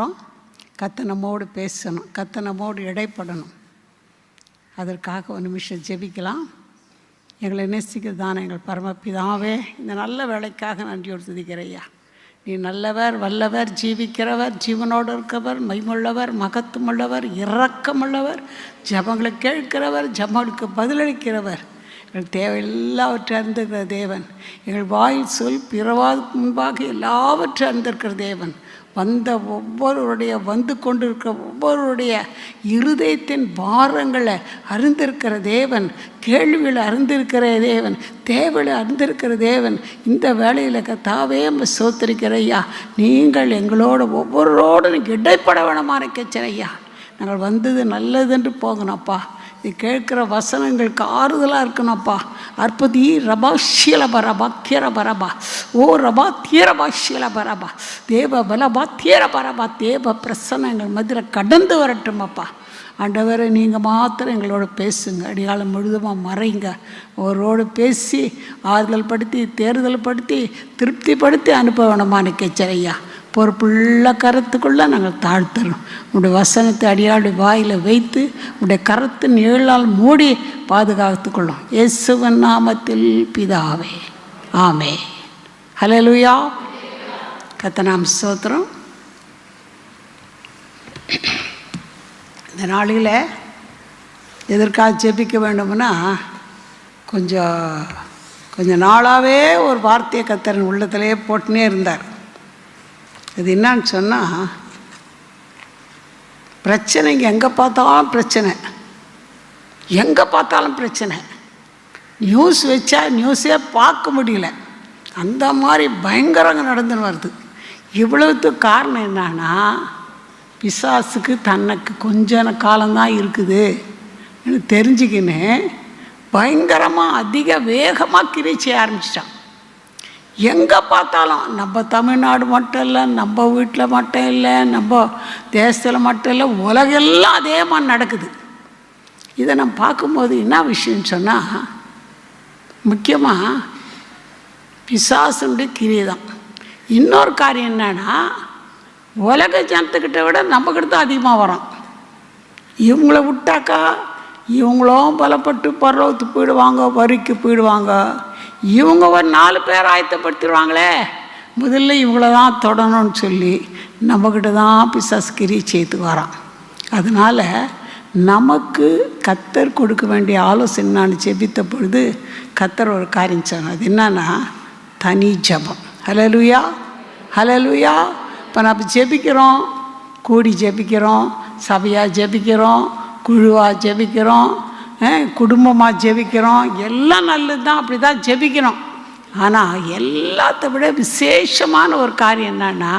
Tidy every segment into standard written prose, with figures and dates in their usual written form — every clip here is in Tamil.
போகிறோம். கர்த்தர் நம்மோடு பேசணும், கர்த்தர் நம்மோடு இடைப்படணும். அதற்காக ஒரு நிமிஷம் ஜெபிக்கலாம். எங்களை நேசிக்கிறதான எங்கள் பரமபிதாவே, இந்த நல்ல வேலைக்காக நன்றியோடு துதிக்கிறையா. நீ நல்லவர், வல்லவர், ஜீவிக்கிறவர், ஜீவனோடு இருக்கவர், மைமுள்ளவர், மகத்துவமுள்ளவர், இரக்கமுள்ளவர், ஜபங்களை கேட்கிறவர், ஜபங்களுக்கு பதிலளிக்கிறவர், எங்கள் தேவையெல்லாவற்றை அறிந்திருக்கிற தேவன், எங்கள் வாயில் சொல் பிறவாதுக்கு முன்பாக எல்லாவற்றை அறிந்திருக்கிற தேவன், வந்து கொண்டிருக்கிற ஒவ்வொருடைய இருதயத்தின் பாரங்களை அறிந்திருக்கிற தேவன், கேள்விகளை அறிந்திருக்கிற தேவன், தேவைகளை அறிந்திருக்கிற தேவன், இந்த வேலையில் கர்த்தாவே சோத்திருக்கிற ஐயா. நீங்கள் எங்களோட ஒவ்வொருவரோடு நீங்கள் இடைப்பட வேணாமா கேட்சையா. நாங்கள் வந்தது நல்லதென்று போகணும்ப்பா. இது கேட்குற வசனங்களுக்கு ஆறுதலாக இருக்கணும்ப்பா. அற்புதி ரபா ஷீலபரபா கீரபரபா ஓ ரபா தீரபா ஷீலபரபா தேவ பலபா தீரபரபா தேவ பிரசனங்கள் மத்தியில் கடந்து வரட்டுமாப்பா. ஆண்டவரை நீங்கள் மாத்திரம் எங்களோட பேசுங்க. அடியாளம் முழுதுமாக மறைங்க. அவரோடு பேசி ஆறுதல் படுத்தி தேர்தல் படுத்தி திருப்திப்படுத்தி அனுப்ப வேணுமான்னு கேச்சரையா. பொறுப்புள்ள கருத்துக்குள்ளே நாங்கள் தாழ்த்துறோம். உங்களுடைய வசனத்தை அடியாளுடைய வாயில் வைத்து உங்களுடைய கரத்தின் ஏழால் மூடி பாதுகாத்துக்கொள்ளும். இயேசுவின் நாமத்தில் பிதாவே, ஆமே. ஹல்லேலூயா. கர்த்தர் நாம ஸ்தோத்திரம். இந்த நாளில் எதற்காக ஜெபிக்க வேண்டும்னா, கொஞ்சம் நாளாகவே ஒரு வார்த்தையை கர்த்தர் உள்ளத்திலே போட்டுனே இருந்தார். அது என்னான்னு சொன்னால், பிரச்சனைங்க எங்கே பார்த்தாலும் பிரச்சனை, எங்கே பார்த்தாலும் பிரச்சனை. நியூஸ் வச்சா நியூஸே பார்க்க முடியல, அந்த மாதிரி பயங்கரங்க நடந்துன்னு வருது. இவ்வளவுத்துக்கு காரணம் என்னன்னா, பிசாசுக்கு தனக்கு கொஞ்ச காலம்தான் இருக்குது தெரிஞ்சுக்கின்னு பயங்கரமாக அதிக வேகமாக கிரியை செய்ய ஆரம்பிச்சிட்டான். எங்கே பார்த்தாலும் நம்ம தமிழ்நாடு மட்டும் இல்லை, நம்ம வீட்டில் மட்டும் இல்லை, நம்ம தேசத்தில் மட்டும் இல்லை, உலகெல்லாம் அதே மாதிரி நடக்குது. இதை நம்ம பார்க்கும்போது என்ன விஷயம்னு சொன்னால், முக்கியமாக பிசாசுடைய கிரியை தான். இன்னொரு காரியம் என்னன்னா, உலக ஜனத்துக்கிட்ட விட நம்மக்கிட்ட தான் அதிகமாக வரோம். இவங்கள விட்டாக்கா இவங்களும் பலப்பட்டு பரவத்துக்கு போயிடுவாங்க, வரிக்கு போயிடுவாங்க. இவங்க ஒரு 4 பேர் ஆயத்தப்படுத்திடுவாங்களே, முதல்ல இவங்கள தான் தொடணும்னு சொல்லி நம்மக்கிட்ட தான் பிசாசு கிரியை செய்துக்கு வரான். அதனால் நமக்கு கர்த்தர் கொடுக்க வேண்டிய ஆலோசனை நான் ஜெபித்த பொழுது கர்த்தர் ஒரு காரியம் சொன்னார். அது என்னன்னா, தனி ஜபம். ஹல்லேலூயா, ஹல்லேலூயா. இப்போ நம்ம ஜெபிக்கிறோம், கூடி ஜெபிக்கிறோம், சபையாக ஜெபிக்கிறோம், குழுவாக ஜெபிக்கிறோம், குடும்பமாக ஜெபிக்கிறோம், எல்லாம் நல்லது தான், அப்படி தான் ஜெபிக்கிறோம். ஆனால் எல்லாத்த விட விசேஷமான ஒரு காரியம் என்னன்னா,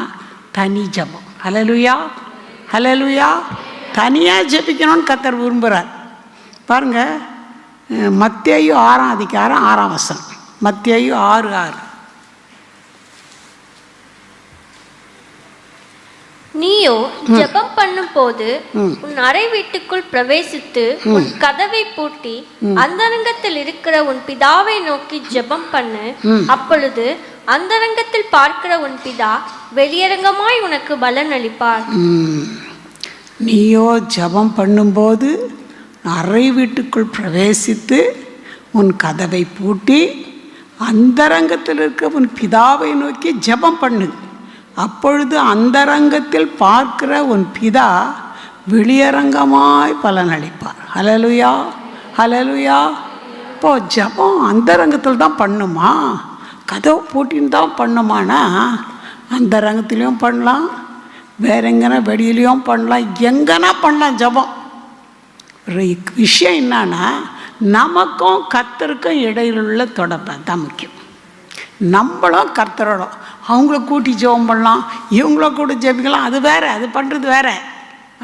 தனி ஜபம். ஹல்லேலூயா, ஹல்லேலூயா. தனியாக ஜெபிக்கணும்னு கர்த்தர் விரும்புகிறார். பாருங்கள், மத்தேயு 6ஆம் அதிகாரம் 6ஆம் வசனம். மத்தேயு 6:6. நீயோ ஜெபம் பண்ணும் போது உன் அறை வீட்டுக்குள் பிரவேசித்து உன் கதவை பூட்டி அந்தரங்கத்தில் இருக்கிற உன் பிதாவை நோக்கி ஜெபம் பண்ணு. அப்பொழுது அந்தரங்கத்தில் பார்க்கிற உன் பிதா வெளியரங்கமாய் உனக்கு பலன் அளிப்பார். நீயோ ஜெபம் பண்ணும்போது அறை வீட்டுக்குள் பிரவேசித்து உன் கதவை பூட்டி அந்தரங்கத்தில் இருக்க உன் பிதாவை நோக்கி ஜெபம் பண்ணு. அப்பொழுது அந்தரங்கத்தில் பார்க்கிற உன் பிதா வெளியரங்கமாய் பலனளிப்பார். ஹல்லேலூயா, ஹல்லேலூயா. இப்போது ஜபம் அந்தரங்கத்தில் தான் பண்ணுமா, கதவு பூட்டின்னு தான் பண்ணுமானா? அந்தரங்கத்துலேயும் பண்ணலாம், வேற எங்கன்னா வெளியிலையும் பண்ணலாம், எங்கன்னா பண்ணலாம். ஜபம் ஒரு விஷயம் என்னன்னா, நமக்கும் கர்த்தருக்கும் இடையிலுள்ள தொடர்பு தான் முக்கியம். நம்மளும் கர்த்தரோட, அவங்கள கூட்டி ஜெபம் பண்ணலாம், இவங்கள கூட ஜெபிக்கலாம், அது வேறு, அது பண்ணுறது வேறு.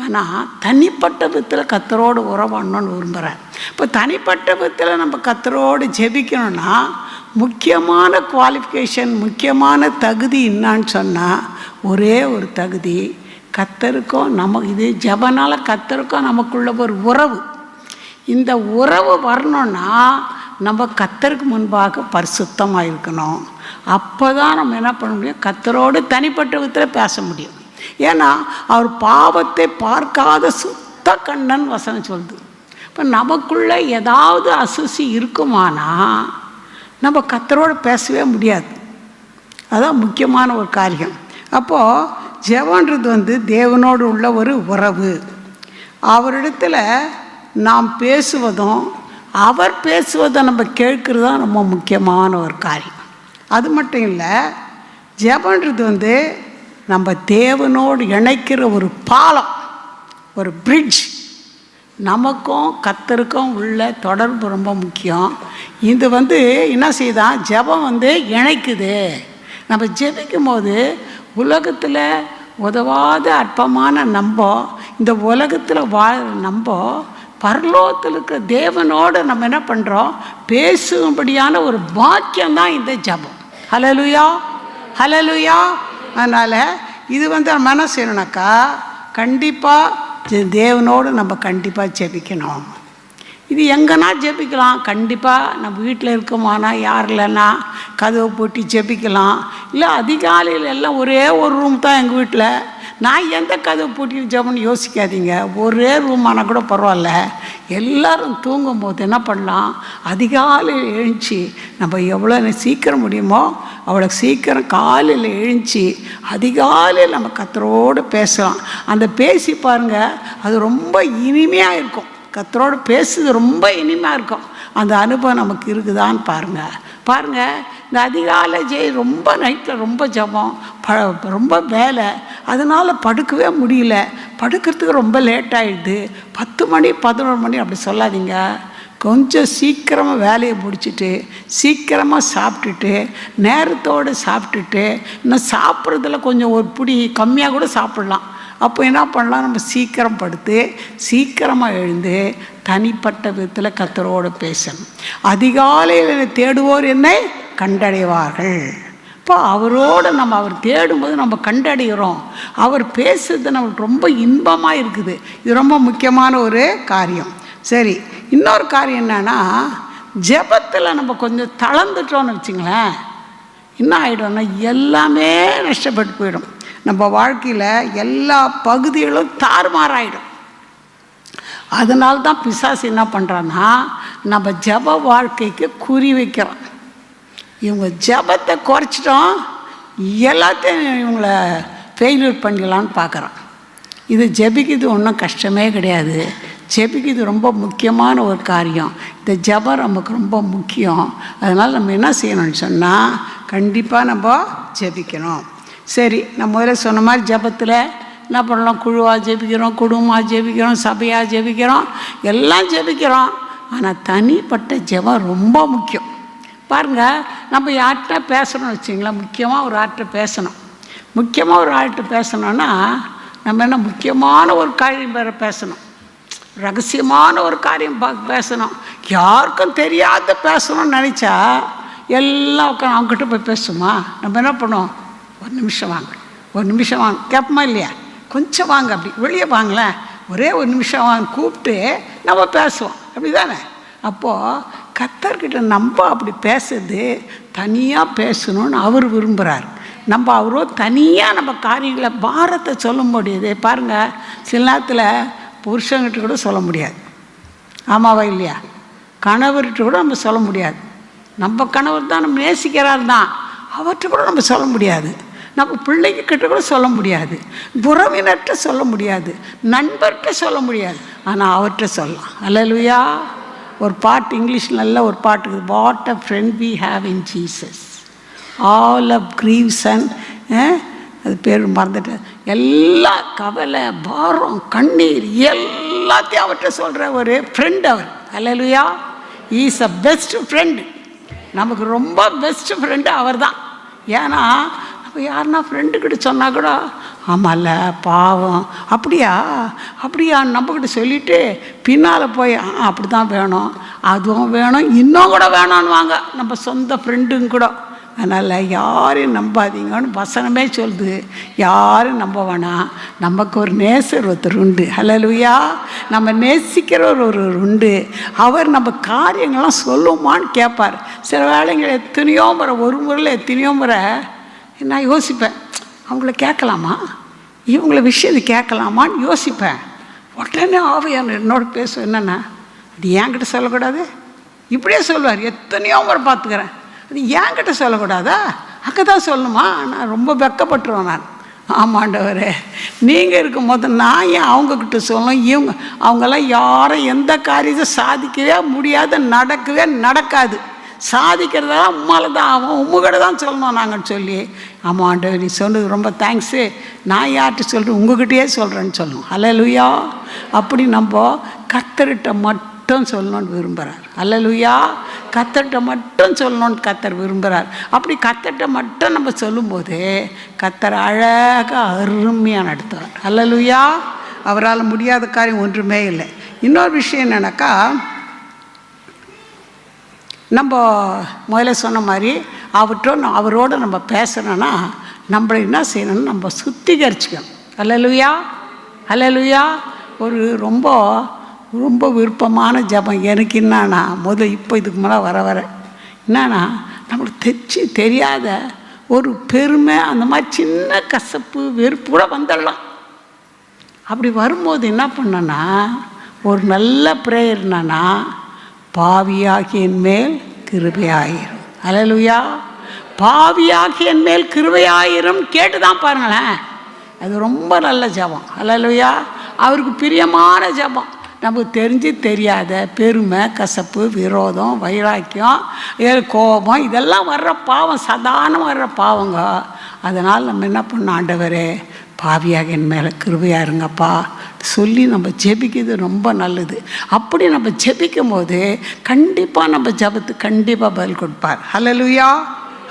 ஆனால் தனிப்பட்ட விதத்தில் கர்த்தரோடு உறவாடணும்னு விரும்புகிறேன். இப்போ தனிப்பட்ட விதத்தில் நம்ம கர்த்தரோடு ஜெபிக்கணும்னா முக்கியமான குவாலிஃபிகேஷன், முக்கியமான தகுதி என்னான்னு சொன்னால், ஒரே ஒரு தகுதி, கர்த்தருக்கும் நமக்கு, இது ஜெபனால் கர்த்தருக்கும் நமக்குள்ள ஒரு உறவு. இந்த உறவு வரணும்னா நம்ம கர்த்தருக்கு முன்பாக பரிசுத்தமாக இருக்கணும். அப்போ தான் நம்ம என்ன பண்ண முடியும், கர்த்தரோடு தனிப்பட்ட விதத்தில் பேச முடியும். ஏன்னா அவர் பாவத்தை பார்க்காத சுத்த கண்ணன் வசனம் சொல்லுது. இப்போ நமக்குள்ளே ஏதாவது அசுசி இருக்குமானா நம்ம கர்த்தரோடு பேசவே முடியாது. அதுதான் முக்கியமான ஒரு காரியம். அப்போது ஜெபன்றது தேவனோடு உள்ள ஒரு உறவு. அவரிடத்தில் நாம் பேசுவதும் அவர் பேசுவதை நம்ம கேட்குறது தான் ரொம்ப முக்கியமான ஒரு காரியம். அது மட்டும் இல்லை, ஜெபன்றது நம்ம தேவனோடு இணைக்கிற ஒரு பாலம், ஒரு பிரிட்ஜ். நமக்கும் கர்த்தருக்கும் உள்ள தொடர்பு ரொம்ப முக்கியம். இது என்ன செய்தான், ஜெபம் இணைக்குது. நம்ம ஜெபிக்கும் போது உலகத்தில் உதவாத அற்பமான இந்த உலகத்தில் வாழ் பரலோகத்தில் இருக்கிற தேவனோடு நம்ம என்ன பண்ணுறோம், பேசும்படியான ஒரு பாக்கியம்தான் இந்த ஜெபம். ஹல்லேலூயா, ஹல்லேலூயா. அதனால் இது நம்ம என்ன செய்யணும்னாக்கா, கண்டிப்பாக தேவனோடு நம்ம கண்டிப்பாக ஜெபிக்கணும். இது எங்கன்னா ஜெபிக்கலாம். கண்டிப்பாக நம்ம வீட்டில் இருக்கோமானா, யார் இல்லைன்னா கதவை போட்டு ஜெபிக்கலாம். இல்லை அதிகாலையில் எல்லாம் ஒரே ஒரு ரூம் தான் எங்கள் வீட்டில், நான் எந்த கதவை போட்டிட்டு ஜெபம்னு யோசிக்காதீங்க. ஒரே ரூம் ஆனால் கூட பரவாயில்ல. எல்லோரும் தூங்கும் போது என்ன பண்ணலாம், அதிகாலையில் எழுந்துச்சி நம்ம எவ்வளோ சீக்கிரம் முடியுமோ அவ்வளோ சீக்கிரம் காலையில் எழுந்துச்சி அதிகாலையில் நம்ம கர்த்தரோடு பேசலாம். அந்த பேசி பாருங்கள், அது ரொம்ப இனிமையாக இருக்கும். கர்த்தரோடு பேசுறது ரொம்ப இனிமையாக இருக்கும். அந்த அனுபவம் நமக்கு இருக்குதான்னு பாருங்கள். இந்த அதிகாலை ரொம்ப நைட்டில் ரொம்ப ஜெபம், ரொம்ப வேலை, அதனால் படுக்கவே முடியல. படுக்கிறதுக்கு ரொம்ப லேட் ஆகிடுது. 10 மணி 11 மணி அப்படி சொல்லாதீங்க. கொஞ்சம் சீக்கிரமாக வேலையை முடிச்சுட்டு சீக்கிரமாக சாப்பிட்டுட்டு நேரத்தோடு சாப்பிட்டுட்டு, இன்னும் சாப்பிட்றதுல கொஞ்சம் ஒரு பிடி கம்மியாக கூட சாப்பிட்லாம். அப்போ என்ன பண்ணலாம், நம்ம சீக்கிரம் படுத்து சீக்கிரமாக எழுந்து தனிப்பட்ட விதத்தில் கர்த்தரோடு பேசணும். அதிகாலையில் தேடுவோர் என்னை கண்டடைவார்கள். இப்போ அவரோடு அவர் தேடும்போது நம்ம கண்டடைகிறோம். அவர் பேசுறது நமக்கு ரொம்ப இன்பமாக இருக்குது. இது ரொம்ப முக்கியமான ஒரு காரியம். சரி, இன்னொரு காரியம் என்னன்னா, ஜெபத்தில் நம்ம கொஞ்சம் தளர்ந்துட்டோன்னு வச்சுங்களேன், என்ன ஆகிடும்னா எல்லாமே நஷ்டப்பட்டு போயிடும். நம்ம வாழ்க்கையில் எல்லா பகுதிகளும் தாறுமாறாயிடும். அதனால்தான் பிசாசு என்ன பண்ணுறான்னா, நம்ம ஜெப வாழ்க்கைக்கு குறி வைக்கிறோம். இவங்க ஜெபத்தை குறைச்சிட்டோம், எல்லாத்தையும் இவங்களை ஃபெயிலியர் பண்ணிடலான்னு பார்க்குறான். இது ஜெபிக்கிறது ஒன்றும் கஷ்டமே கிடையாது. ஜெபிக்கிறது ரொம்ப முக்கியமான ஒரு காரியம். இந்த ஜெபம் நமக்கு ரொம்ப முக்கியம். அதனால் நம்ம என்ன செய்யணும்னு சொன்னால், கண்டிப்பாக நம்ம ஜெபிக்கணும். சரி, நம்ம முதல்ல சொன்ன மாதிரி ஜெபத்தில் என்ன பண்ணலாம், குழுவாக ஜெபிக்கிறோம், குடும்பமாக ஜெபிக்கிறோம், சபையாக ஜெபிக்கிறோம், எல்லாம் ஜெபிக்கிறோம். ஆனால் தனிப்பட்ட ஜெபம் ரொம்ப முக்கியம். பாருங்கள், நம்ம யார்கிட்ட பேசணும்னு வச்சிங்களேன், முக்கியமாக ஒரு ஆள்கிட்ட பேசணும். முக்கியமாக ஒரு ஆள்கிட்ட பேசணுன்னா நம்ம என்ன முக்கியமான ஒரு காரியம் வேறு பேசணும், ரகசியமான ஒரு காரியம் பேசணும். யாருக்கும் தெரியாத பேசணும்னு நினச்சா எல்லாம் உட்காந்து அவங்ககிட்ட போய் பேசுமா? நம்ம என்ன பண்ணுவோம், ஒரு நிமிஷம் வாங்க, ஒரு நிமிஷம் வாங்க கேட்போமா இல்லையா? கொஞ்சம் வாங்க, அப்படி வெளியே வாங்களேன், ஒரே ஒரு நிமிஷம் வாங்க கூப்பிட்டு நம்ம பேசுவோம், அப்படி தானே? அப்போது கர்த்தர்கிட்ட நம்ம அப்படி பேசுறது, தனியாக பேசணும்னு அவர் விரும்புகிறார். நம்ம அவரோ தனியாக நம்ம காரியங்களை பாரத்தை சொல்ல முடியுது. பாருங்கள், சில நேரத்தில் புருஷங்கிட்ட கூட சொல்ல முடியாது, ஆமாவா இல்லையா? கணவர்கிட்ட கூட நம்ம சொல்ல முடியாது. நம்ம கணவர் தான் நம்ம நேசிக்கிறார் தான், அவர்கிட்ட கூட நம்ம சொல்ல முடியாது. நம்ம பிள்ளைங்கிட்ட கூட சொல்ல முடியாது, உறவினர்கிட்ட சொல்ல முடியாது, நண்பர்கிட்ட சொல்ல முடியாது. ஆனால் அவர்கிட்ட சொல்லலாம். அல்லேலூயா. ஒரு பாட்டு இங்கிலீஷில் நல்ல ஒரு பாட்டு இருக்குது, what a friend we have in Jesus, all of griefs and, அது பேர் மறந்துட்டேன், எல்லா கவலை பாரம் கண்ணீர் எல்லாத்தையும் அவர்கிட்ட சொல்கிற ஒரு ஃப்ரெண்ட் அவர். Hallelujah. Is a best friend. நமக்கு ரொம்ப பெஸ்ட் ஃப்ரெண்டு அவர் தான். ஏன்னா நம்ம யாருன்னா ஃப்ரெண்டுக்கிட்ட சொன்னால் கூட, ஆமாம்ல பாவம், அப்படியா அப்படியான்னு நம்மக்கிட்ட சொல்லிவிட்டு பின்னால் போய் அப்படி தான் வேணும், அதுவும் வேணும், இன்னும் கூட வேணும்னு வாங்க நம்ம சொந்த ஃப்ரெண்டுங்க கூட. அதனால் யாரையும் நம்பாதீங்கன்னு வசனமே சொல்லுது. யாரும் நம்ப வேணாம். நமக்கு ஒரு நேசர் ஒருத்தர் உண்டு. ஹல்லேலூயா. நம்ம நேசிக்கிறவர் ஒரு உண்டு. அவர் நம்ம காரியங்கள்லாம் சொல்லுமான்னு கேட்பார். சில வேளைங்கள் எத்தனையோ முறை, ஒரு முறையில் எத்தனையோ முறை நான் யோசிப்பேன், அவங்கள கேட்கலாமா, இவங்கள விஷயத்தை கேட்கலாமான்னு யோசிப்பேன். உடனே ஆவியானவர் என்னோட பேசும், என்னென்னா அது என்கிட்ட சொல்லக்கூடாது, இப்படியே சொல்லுவார். எத்தனையோ முறை பார்த்துக்கிறேன். அது என்கிட்ட சொல்லக்கூடாதா, அங்கே தான் சொல்லணுமா? நான் ரொம்ப வெக்கப்பட்டுருவேன் நான். ஆமாண்டவரே, நீங்கள் இருக்கும் போது நான் ஏன் அவங்கக்கிட்ட சொல்லணும்? அவங்கெல்லாம் யாரும் எந்த காரியத்தை சாதிக்கவே முடியாது, நடக்கவே நடக்காது. சாதிக்கிறதெல்லாம் உம்மால தான் ஆகும், உங்ககிட்ட தான் சொல்லணும் நாங்கள் சொல்லி. ஆமாண்டவர், நீ சொன்னது ரொம்ப தேங்க்ஸு, நான் யார்கிட்ட சொல்கிறேன், உங்ககிட்டயே சொல்கிறேன்னு சொல்லணும். அல்லேலூயா. அப்படி நம்ம கர்த்தர்கிட்ட மட்டும் சொல்லணும்னு விரும்புகிறார். அல்லேலூயா. கர்த்தர்கிட்ட மட்டும் சொல்லணும்னு கர்த்தர் விரும்புகிறார். அப்படி கர்த்தர்கிட்ட மட்டும் நம்ம சொல்லும்போது கர்த்தர் அழகாக அருமையாக நடத்துவார். அல்லேலூயா. அவரால் முடியாத காரியம் ஒன்றுமே இல்லை. இன்னொரு விஷயம் என்னன்னாக்கா, நம்ம முதல்ல சொன்ன மாதிரி அவரோடு நம்ம பேசணுன்னா நம்மளை என்ன செய்யணும்னு நம்ம சுத்திகரிச்சுக்கணும். அல்லேலூயா. அல்லேலூயா. ஒரு ரொம்ப ரொம்ப விருப்பமான ஜபம் எனக்கு என்னன்னா, இப்போ இதுக்கு மேலே வர என்னன்னா, நம்மளுக்கு தெரியாத ஒரு பெருமை, அந்த மாதிரி சின்ன கசப்பு வெறுப்பு கூட வந்துடலாம். அப்படி வரும்போது என்ன பண்ணனா, ஒரு நல்ல ப்ரேயர் என்னன்னா, பாவியாகிய என் மேல் கிருபையாயிரும். அல்லேலூயா. பாவியாகிய என் மேல் கிருபையாயிரும் கேட்டு தான் பாருங்களேன், அது ரொம்ப நல்ல ஜபம். அல்லேலூயா. அவருக்கு பிரியமான ஜபம். நமக்கு தெரிஞ்சு தெரியாத பெருமை, கசப்பு, விரோதம், வைராக்கியம், கோபம், இதெல்லாம் வர்ற பாவம், சாதாரண வர்ற பாவங்க. அதனால் நம்ம என்ன பண்ணோம், ஆண்டவரே பாவியாக என் மேலே கிருபையாக இருங்கப்பா சொல்லி நம்ம ஜெபிக்கிறது ரொம்ப நல்லது. அப்படி நம்ம ஜெபிக்கும் போது கண்டிப்பாக நம்ம ஜபத்துக்கு கண்டிப்பாக பதில் கொடுப்பார். ஹல்லேலூயா.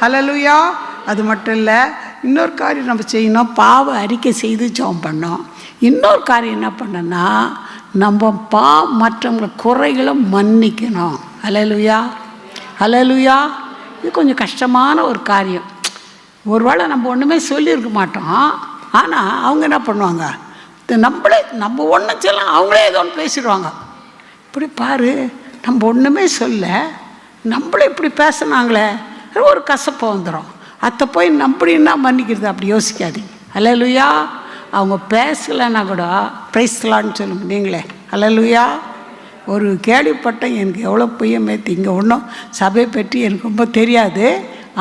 ஹல்லேலூயா. அது மட்டும் இல்லை, இன்னொரு காரியம் நம்ம செய்யணும், பாவ அறிக்கை செய்து ஜெபம் பண்ணோம். இன்னொரு காரியம் என்ன பண்ணோன்னா, நம்ம மற்றவங்க குறைகளை மன்னிக்கணும். ஹல்லேலூயா. ஹல்லேலூயா. இது கொஞ்சம் கஷ்டமான ஒரு காரியம். ஒருவேளை நம்ம ஒன்றுமே சொல்லியிருக்க மாட்டோம், ஆனால் அவங்க என்ன பண்ணுவாங்க, நம்ம ஒன்று சொல்லலாம், அவங்களே ஏதோ ஒன்று பேசிடுவாங்க. இப்படி பாரு, நம்ம ஒன்றுமே சொல்ல நம்மளே இப்படி பேசினாங்களே, ஒரு கசப்பை வந்துடும். அதை போய் நம்மடின்னா மன்னிக்கிறது, அப்படி யோசிக்காதீங்க. அல்லேலூயா. அவங்க பேசலைன்னா கூட பிரைஸ்லான்னு சொல்லுங்க நீங்களே. அல்லேலூயா. ஒரு கேள்விப்பட்டேன், எனக்கு எவ்வளோ பொய்ய மேத்தி, இங்கே ஒன்றும் சபையை பற்றி எனக்கு ரொம்ப தெரியாது,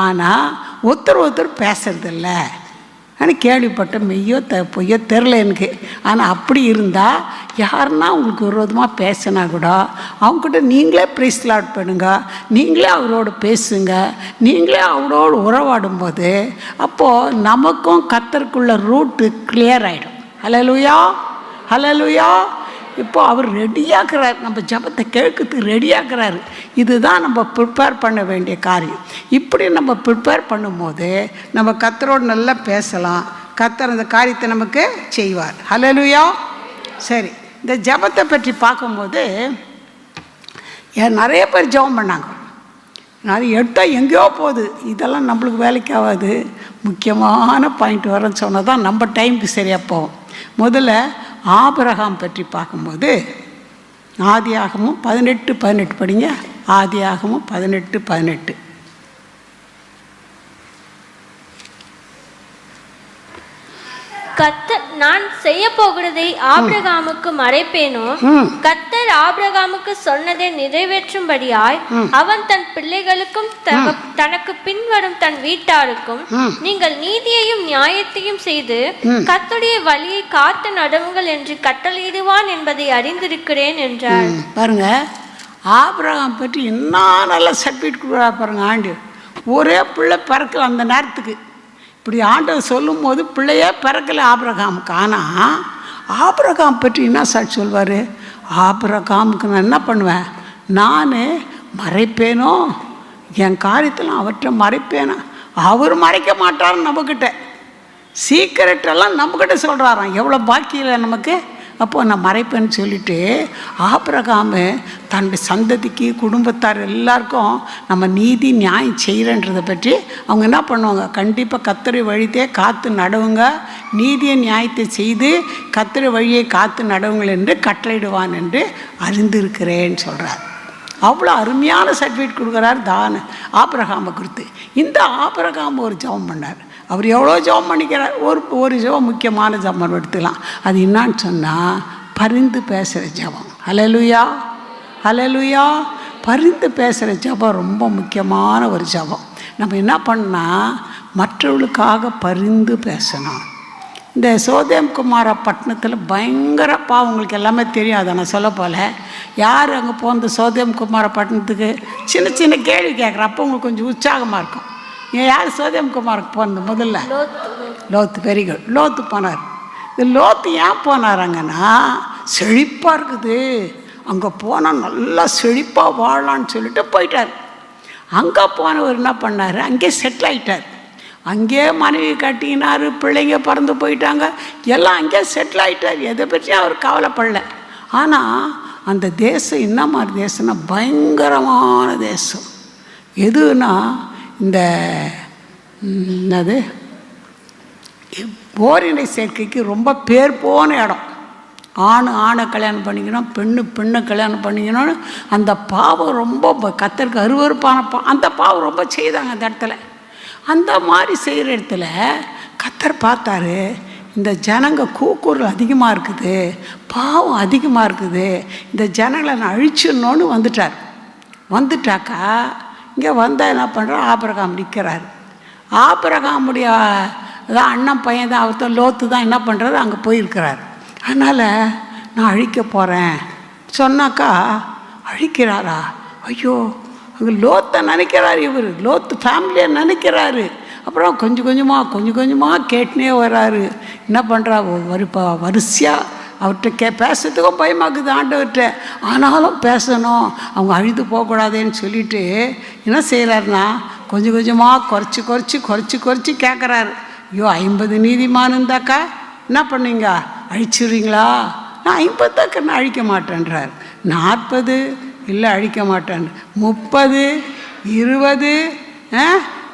ஆனால் ஒருத்தர் பேசுறதில்ல ஆனால் கேள்விப்பட்ட மெய்யோ பொய்யோ தெரில எனக்கு. ஆனால் அப்படி இருந்தால் யாருன்னா உங்களுக்கு விரோதமாக பேசினா கூட அவங்ககிட்ட நீங்களே பிரைஸ்லாட் பண்ணுங்க, நீங்களே அவரோடு பேசுங்க, நீங்களே அவரோடு உறவாடும்போது அப்போது நமக்கும் கர்த்தருக்குள்ள ரூட்டு கிளியர் ஆகிடும். ஹல்லேலூயா. ஹல்லேலூயா. இப்போ அவர் ரெடியாகிறார், நம்ம ஜபத்தை கேட்கறதுக்கு ரெடியாகிறாரு. இதுதான் நம்ம ப்ரிப்பேர் பண்ண வேண்டிய காரியம். இப்படி நம்ம ப்ரிப்பேர் பண்ணும்போது நம்ம கர்த்தரோடு நல்லா பேசலாம், கர்த்தர் அந்த காரியத்தை நமக்கு செய்வார். ஹல்லேலூயா. சரி, இந்த ஜபத்தை பற்றி பார்க்கும்போது நிறைய பேர் ஜபம் பண்ணாங்க. நிறைய எடுத்தால் எங்கேயோ போகுது, இதெல்லாம் நம்மளுக்கு வேலைக்கு ஆகாது. முக்கியமான பாயிண்ட் வரேன்னு சொன்னால் தான் நம்ம டைமுக்கு சரியாக போகும். முதல்ல ஆபிரகாம் பற்றி பார்க்கும்போது ஆதியாகமும் 18:18 படிங்க. ஆதியாகமும் 18:18. கர்த்தர் நான் செய்ய போகிறதை ஆபிரகாமுக்கு மறைப்பேனோ, கர்த்தர் ஆபிரகாமுக்கு சொன்னதை நிறைவேற்றும்படியாய் அவன் தன் பிள்ளைகளுக்கும் தனக்கு பின்வரும் தன் வீட்டாருக்கும் நீங்கள் நீதியையும் நியாயத்தையும் செய்து கர்த்தருடைய வழியை காத்து நடவுங்கள் என்று கட்டளையிடுவான் என்பதை அறிந்திருக்கிறேன் என்றார். பாருங்க, ஆபிரகாம் பற்றி இன்னும் நல்ல சர்டிஃபிகேட் கொடுக்குறா பாருங்க ஆண்டு. ஒரே பிள்ளை பிறக்கல அந்த நேரத்துக்கு. இப்படி ஆண்டவர் சொல்லும் போது பிள்ளையே பிறக்கலை ஆபிரகாமுக்கு. ஆனால் ஆபிரகாம் பற்றி என்ன சாட்சி சொல்வார், ஆபிரகாமுக்கு நான் என்ன பண்ணுவேன், நான் மறைப்பேனோ, என் காரியத்தில் அவற்றை மறைப்பேனா. அவர் மறைக்க மாட்டார் நம்மக்கிட்ட, சீக்கிரட்டெல்லாம் நம்மக்கிட்ட சொல்கிறாராம். எவ்வளோ பாக்கியில் நமக்கு. அப்போது நான் மறைப்பேன்னு சொல்லிவிட்டு ஆபிரகாமு தன்னுடைய சந்ததிக்கு குடும்பத்தார் எல்லாருக்கும் நம்ம நீதி நியாயம் செய்கிறன்றதை பற்றி அவங்க என்ன பண்ணுவாங்க, கண்டிப்பாக கர்த்தருடைய வழியே காத்து நடவுங்க, நீதியை நியாயத்தை செய்து கர்த்தருடைய வழியை காத்து நடவுங்கள் என்று கட்டளையிடுவான் என்று அறிந்திருக்கிறேன்னு சொல்கிறார். அவ்வளோ அருமையான சர்டிஃபிகேட் கொடுக்குறார் ஆபிரகாமை குறித்து. இந்த ஆபிரகாம் ஒரு ஜெபம் பண்ணார். அவர் எவ்வளோ ஜெபம் பண்ணிக்கிறார். ஒரு ஜெபம் முக்கியமான ஜெபம் எடுத்துக்கலாம். அது என்னான்னு சொன்னால் பரிந்து பேசுகிற ஜெபம். ஹல்லேலூயா, ஹல்லேலூயா. பரிந்து பேசுகிற ஜெபம் ரொம்ப முக்கியமான ஒரு ஜெபம். நம்ம என்ன பண்ணால் மற்றவர்களுக்காக பரிந்து பேசணும். இந்த சோதேம் குமார பட்டணத்தில் பயங்கர பாவம், உங்களுக்கு எல்லாமே தெரியும், அதை நான் சொல்ல போல. யார் அங்கே போன சோதேம் குமார பட்டணத்துக்கு சின்ன சின்ன கேள்வி கேட்குற, அப்போ உங்களுக்கு கொஞ்சம் உற்சாகமாக இருக்கும். நீங்கள் யார் சோதேம் குமாருக்கு போனது? முதல்ல லோத்து. Very good. லோத்து போனார். இந்த லோத்து ஏன் போனாராங்கன்னா, செழிப்பாக இருக்குது, அங்கே போனால் நல்லா செழிப்பாக வாழலான்னு சொல்லிட்டு போயிட்டார். அங்கே போனவர் என்ன பண்ணார், அங்கே செட்டில் ஆகிட்டார். அங்கே மனைவி கட்டினார், பிள்ளைங்க பறந்து போயிட்டாங்க, எல்லாம் அங்கே செட்டில் ஆகிட்டார். எதை பற்றியும் அவர் கவலைப்படல. ஆனால் அந்த தேசம் என்ன மாதிரி தேசம்னா பயங்கரமான தேசம். எதுனா இந்த என்னது ஓரினை சேர்க்கைக்கு ரொம்ப பேர் போன இடம். ஆணை கல்யாணம் பண்ணிக்கணும், பெண்ணை கல்யாணம் பண்ணிக்கணும்னு அந்த பாவம் ரொம்ப கத்தருக்கு அருவருப்பான அந்த பாவம் ரொம்ப செய்தாங்க அந்த இடத்துல. அந்த மாதிரி செய்கிற இடத்துல கத்தர் பார்த்தாரு, இந்த ஜனங்க கூக்குரல் அதிகமாக இருக்குது, பாவம் அதிகமாக இருக்குது, இந்த ஜனங்களை நான் அழிச்சிடணுன்னு வந்துட்டாக்கா இங்கே வந்தால் என்ன பண்ணுறோம், ஆபிரகாம் நிற்கிறார். ஆபிரகாமுடைய அதான் அண்ணன் பையன் தான், அவர் தான் லோத்து தான் என்ன பண்ணுறாரு, அங்கே போயிருக்கிறார். அதனால் நான் அழிக்க போகிறேன் சொன்னாக்கா அழிக்கிறாரா? ஐயோ, அங்கே லோத்தை நினைக்கிறாரு, இவர் லோத்து ஃபேமிலியை நினைக்கிறாரு. அப்புறம் கொஞ்சம் கொஞ்சமாக கேட்டுனே வர்றாரு. என்ன பண்ணுறா, வரிசையாக அவர்கிட்ட பேசுறதுக்கும் பயமாக்குது ஆண்டவர்கிட்ட, ஆனாலும் பேசணும், அவங்க அழுது போகக்கூடாதுன்னு சொல்லிட்டு என்ன செய்கிறாருன்னா கொஞ்சம் கொஞ்சமாக குறைச்சி கேட்குறாரு. ஐயோ, 50 நீதிமான் இருந்தாக்கா என்ன பண்ணீங்க, அழிச்சிடுறீங்களா? நான் 50 நான் அழிக்க மாட்டேன்றார். 40 இல்லை அழிக்க மாட்டேன், 30 20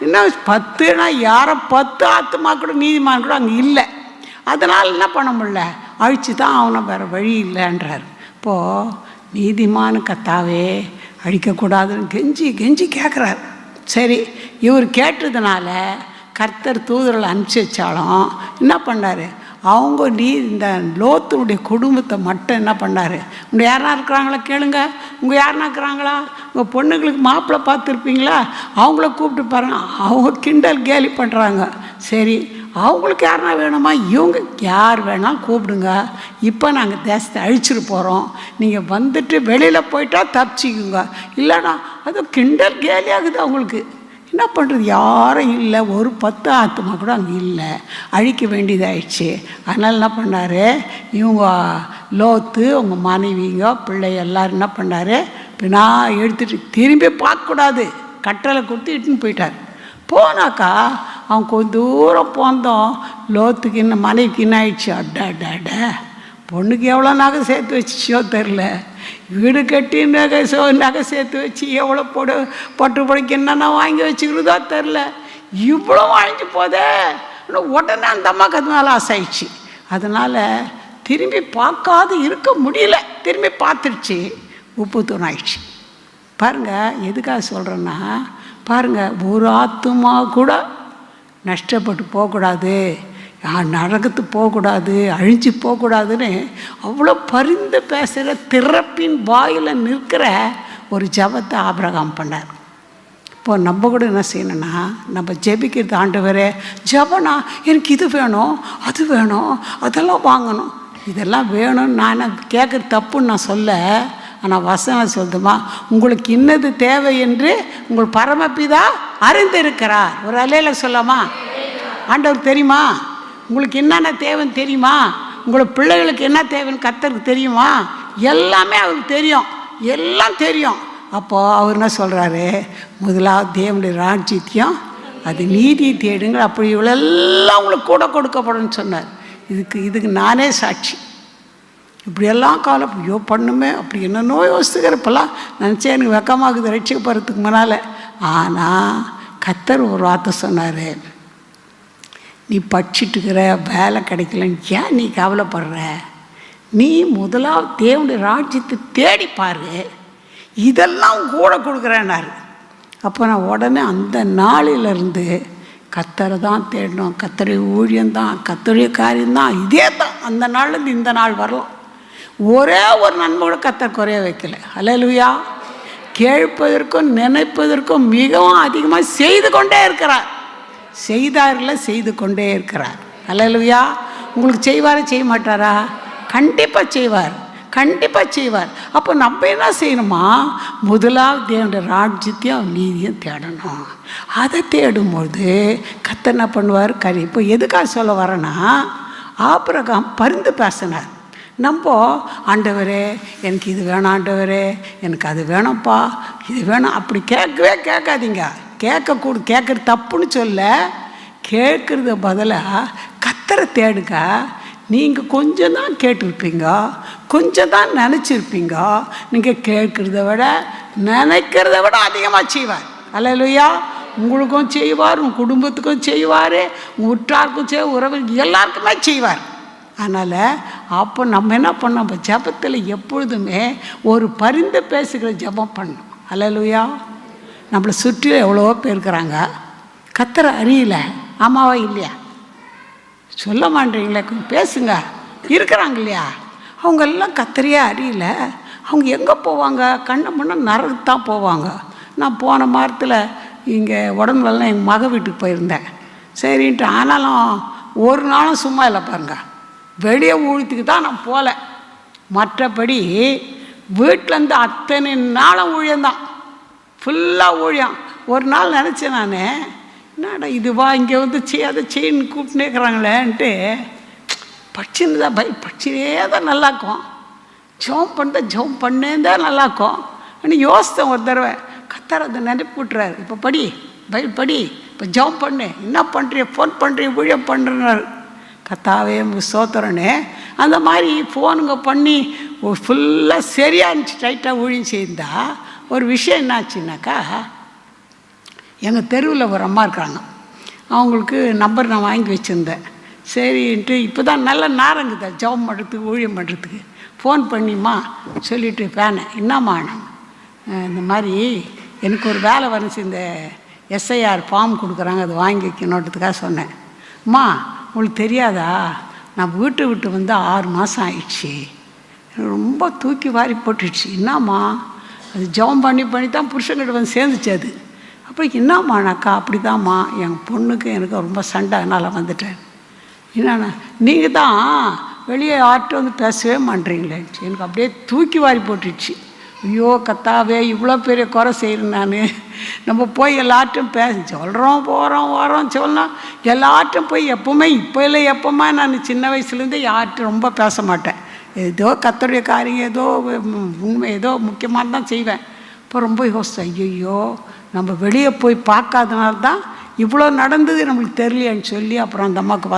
இன்னும் 10னா யாரை 10 ஆத்மா கூட நீதிமான் கூட அங்கே இல்லை. அதனால் என்ன பண்ண முடியல, அழிச்சு தான் அவனை வேறு வழி இல்லைன்றார். இப்போது நீதிமான கத்தாவே அழிக்கக்கூடாதுன்னு கெஞ்சி கேட்குறாரு. சரி, இவர் கேட்டதுனால கர்த்தர் தூதர்களை அனுப்பிச்சி வச்சாலும் என்ன பண்ணார், அவங்க இந்த லோத்துடைய குடும்பத்தை மட்டும் என்ன பண்ணார், உங்கள் யாருனா இருக்கிறாங்களா கேளுங்க, உங்கள் யாருனா இருக்கிறாங்களா, உங்கள் பொண்ணுங்களுக்கு மாப்பிள்ளை பார்த்துருப்பீங்களா, அவங்கள கூப்பிட்டு பாருங்க, அவங்க கிண்டல் கேலி பண்ணுறாங்க. சரி, அவங்களுக்கு யாருனா வேணுமா, இவங்க யார் வேணாலும் கூப்பிடுங்க, இப்போ நாங்கள் தேசத்தை அழிச்சிட்டு போகிறோம், நீங்கள் வந்துட்டு வெளியில் போயிட்டா தப்பிச்சிக்குங்க, இல்லைனா அது கிண்டல் கேலியாகுது அவங்களுக்கு. என்ன பண்ணுறது, யாரும் இல்லை, ஒரு 10 ஆத்மா கூட அங்கே இல்லை, அழிக்க வேண்டியதாகிடுச்சு. அதனால் என்ன பண்ணார், இவங்க லோத்து அவங்க மனைவிங்க பிள்ளை எல்லோரும் என்ன பண்ணார், பின்னா எடுத்துகிட்டு திரும்பி பார்க்கக்கூடாது கட்டளை கொடுத்து இட்டுன்னு போயிட்டார். போனாக்கா அவன் கொஞ்சம் தூரம் போந்தோம், லோத்துக்கு என்ன மனைவிக்கு என்ன ஆயிடுச்சு, அட பொண்ணுக்கு எவ்வளோ நகை சேர்த்து வச்சிச்சோ தெரில, வீடு கட்டி நகை சேர்த்து வச்சு எவ்வளோ பட்டு பொடிக்கு என்னென்ன வாங்கி வச்சுக்கிறதோ தெரில, இவ்வளோ வாங்கிட்டு போதே. உடனே அந்த அம்மாவுக்கு அதனால ஆசைச்சு. அதனால் திரும்பி பார்க்காது இருக்க முடியல, திரும்பி பார்த்துருச்சு, உப்பு தூண் ஆயிடுச்சு. பாருங்கள், எதுக்காக சொல்கிறேன்னா, பாருங்கள், ஒரு ஆத்துமா கூட நஷ்டப்பட்டு போகக்கூடாது, நரகத்து போகக்கூடாது, அழிஞ்சு போகக்கூடாதுன்னு அவ்வளோ பரிந்து பேசுகிற திறப்பின் வாயில் நிற்கிற ஒரு ஜெபத்தை ஆபிரகாம் பண்ணார். இப்போ நம்ம கூட என்ன செய்யணும்னா, நம்ம ஜெபிக்கிறது, ஆண்டவரே ஜெபனா எனக்கு இது வேணும் அது வேணும் அதெல்லாம் வாங்கணும், இதெல்லாம் வேணும்னு நான் கேட்குறது தப்புன்னு நான் சொல்ல. ஆனால் வசனம் சொல்லுமா, உங்களுக்கு இன்னது தேவை என்று உங்கள் பரமபிதா அறிந்திருக்கிறார். ஒரு அலையில் சொல்லாமா, ஆண்டவர் தெரியுமா, உங்களுக்கு என்னென்ன தேவைன்னு தெரியுமா, உங்களை பிள்ளைகளுக்கு என்ன தேவைன்னு கர்த்தருக்கு தெரியுமா, எல்லாமே அவருக்கு தெரியும், எல்லாம் தெரியும். அப்போது அவர் என்ன சொல்கிறாரு, முதலாவது தேவனுடைய ராஜ்யத்தையும் அது நீதியை தேடுங்க, அப்படி இவ்வளோெல்லாம் உங்களுக்கு கூட கொடுக்கப்படும் சொன்னார். இதுக்கு நானே சாட்சி. இப்படியெல்லாம் காலம் ஐயோ பண்ணுமே அப்படி என்னென்னோ யோசிக்கிறப்பெல்லாம் நினச்சேன், எனக்கு வெக்கமாகுது ரட்சிக்கப்படுறதுக்கு முன்னால். ஆனால் கர்த்தர் ஒரு வார்த்தை சொன்னார், நீ படிச்சுட்டுக்கிற வேலை கிடைக்கலன்னு ஏன் நீ கவலைப்படுற, நீ முதலாவது தேவனுடைய ராஜ்யத்தை தேடிப்பாரு, இதெல்லாம் கூட கொடுக்குறேன்னாரு. அப்போ நான் உடனே அந்த நாளிலிருந்து கத்தரை தான் தேடணும். கத்தரை ஊழியம்தான், கத்தருடைய காரியம்தான். இதே தான் அந்த நாள்லேருந்து இந்த நாள் வரலாம். ஒரே ஒரு நன்மை கூட கத்தர் குறைய வைக்கல. அல்லேலூயா. கேட்பதற்கும் நினைப்பதற்கும் மிகவும் அதிகமாக செய்து கொண்டே இருக்கிறார். செய்தாரில் செய்து கொண்டே இருக்கிறார். அல்லேலூயா. உங்களுக்கு செய்வாரா செய்ய மாட்டாரா? கண்டிப்பாக செய்வார், கண்டிப்பாக செய்வார். அப்போ நம்ம என்ன செய்யணுமா? முதலாவது தேவனுடைய ராஜ்யத்தையும் நீதியும் தேடணும். அதை தேடும்போது கர்த்தர் என்ன பண்ணுவார்? இப்போ எதுக்காக சொல்ல வரேன்னா, ஆபிரகாம் பரிந்து பேசினார். நம்ம ஆண்டவரே எனக்கு இது வேணாம், ஆண்டவரே எனக்கு அது வேணாம்ப்பா, இது வேணாம் அப்படி கேட்காதீங்க. கேட்குறது தப்புன்னு சொல்ல, கேட்குறத பதிலாக கத்தரை தேடுங்க. நீங்கள் கொஞ்சம் தான் கேட்டிருப்பீங்க, கொஞ்சம் தான் நினச்சிருப்பீங்க. நீங்கள் கேட்குறத விட நினைக்கிறத விட அதிகமாக செய்வார். அல்லேலூயா. உங்களுக்கும் செய்வார், உங்கள் குடும்பத்துக்கும் செய்வார், உங்கள் உற்றாருக்கும் செய்வார், உறவு எல்லாருக்குமே செய்வார். அதனால் அப்போ நம்ம என்ன பண்ணோம்? நம்ம ஜபத்தில் எப்பொழுதுமே ஒரு பரிந்து பேசுகிற ஜபம் பண்ணணும். அல்லேலூயா. நம்மளை சுற்றி எவ்வளோ பேர் இருக்கிறாங்க, கத்தரை அறியல. ஆமாவா இல்லையா? சொல்ல மாட்டீங்களே, கொஞ்சம் பேசுங்க. இருக்கிறாங்க இல்லையா? அவங்கெல்லாம் கத்தரையே அறியல. அவங்க எங்கே போவாங்க? கண்ணை முன்னே நரகத்துக்கு தான் போவாங்க. நான் போன மாதத்தில் இங்கே உடம்புலாம் எங்கள் மக வீட்டுக்கு போயிருந்தேன். சரின்ட்டு ஆனாலும் ஒரு நாளும் சும்மா இல்லை பாருங்க. வெளியே ஊழியத்துக்கு தான் நான் போகல. மற்றபடி வீட்டிலேருந்து அத்தனை நாளும் ஊழியம்தான், ஃபுல்லாக ஊழியம். ஒரு நாள் நினச்சேன் நான், என்னடா இதுவா இங்கே வந்து அதை செய்யன்னு கூப்பிட்டுனே இருக்கிறாங்களேன்ட்டு படிச்சுன்னு தான் படிச்சுனே தான் நல்லாயிருக்கும். ஜெபம் பண்ணே தான் நல்லாயிருக்கும். ஆனால் யோசித்தேன் ஒரு தடவை, கத்தர் அதை நினைப்பு விட்டுறாரு. இப்போ பைபிள் படி, இப்போ ஜெபம் பண்ணு, என்ன பண்ணுறிய, ஃபோன் பண்ணுறிய, ஊழியம் பண்ணுறாரு. கத்தாவே சோத்திரனே. அந்த மாதிரி ஃபோனுங்க பண்ணி ஃபுல்லாக சரியாக இருந்துச்சு, டைட்டாக ஊழியம் செய்தா. ஒரு விஷயம் என்னாச்சுன்னாக்கா, எங்கள் தெருவில் ஒரு அம்மா இருக்கிறாங்க. அவங்களுக்கு நம்பர் நான் வாங்கி வச்சுருந்தேன். சரின்ட்டு இப்போ தான் நல்ல நேரங்குதா ஜெபம் பண்ணுறதுக்கு, ஊழியம் பண்ணுறதுக்கு. ஃபோன் பண்ணிம்மா சொல்லிவிட்டு பேனேன். என்னம்மா, இந்த மாதிரி எனக்கு ஒரு வேலை வந்துச்சு, இந்த எஸ்ஐஆர் ஃபார்ம் கொடுக்குறாங்க, அது வாங்கி வைக்கணுன்றதுக்காக சொன்னேன். அம்மா உங்களுக்கு தெரியாதா, நான் வீட்டை விட்டு வந்து 6 மாதம் ஆயிடுச்சு, ரொம்ப தூக்கி வாரி போட்டுடுச்சு. என்னம்மா, அது ஜெபம் பண்ணி தான் புருஷன்கிட்ட வந்து சேர்ந்துச்சு அது. அப்போ என்னம்மானாக்கா, அப்படி தான்மா என் பொண்ணுக்கு எனக்கு ரொம்ப சண்டை, அதனால் வந்துட்டேன். என்னண்ணா, நீங்கள் தான் வெளியே யார்கிட்ட வந்து பேசவே மாட்டீங்களே. எனக்கு அப்படியே தூக்கி வாரி போட்டுடுச்சு. ஐயோ கத்தாவே, இவ்வளோ பெரிய குறை செய்கிறேன் நான். நம்ம போய் எல்லார்ட்டும் சொல்கிறோம், போகிறோம், வரோம், சொல்லலாம். எல்லார்ட்டும் போய் எப்போவுமே, இப்போ இல்லை எப்போமா, நான் சின்ன வயசுலேருந்தே யார்கிட்ட ரொம்ப பேச மாட்டேன். ஏதோ கத்தருடைய காரியம், ஏதோ உண்மை, ஏதோ முக்கியமாக தான் செய்வேன். இப்போ ரொம்ப யோசித்தேன், ஐயோ நம்ம வெளியே போய் பார்க்காதனால தான் இவ்வளோ நடந்தது நம்மளுக்கு தெரியலையான்னு சொல்லி, அப்புறம் அந்த அம்மாவுக்கு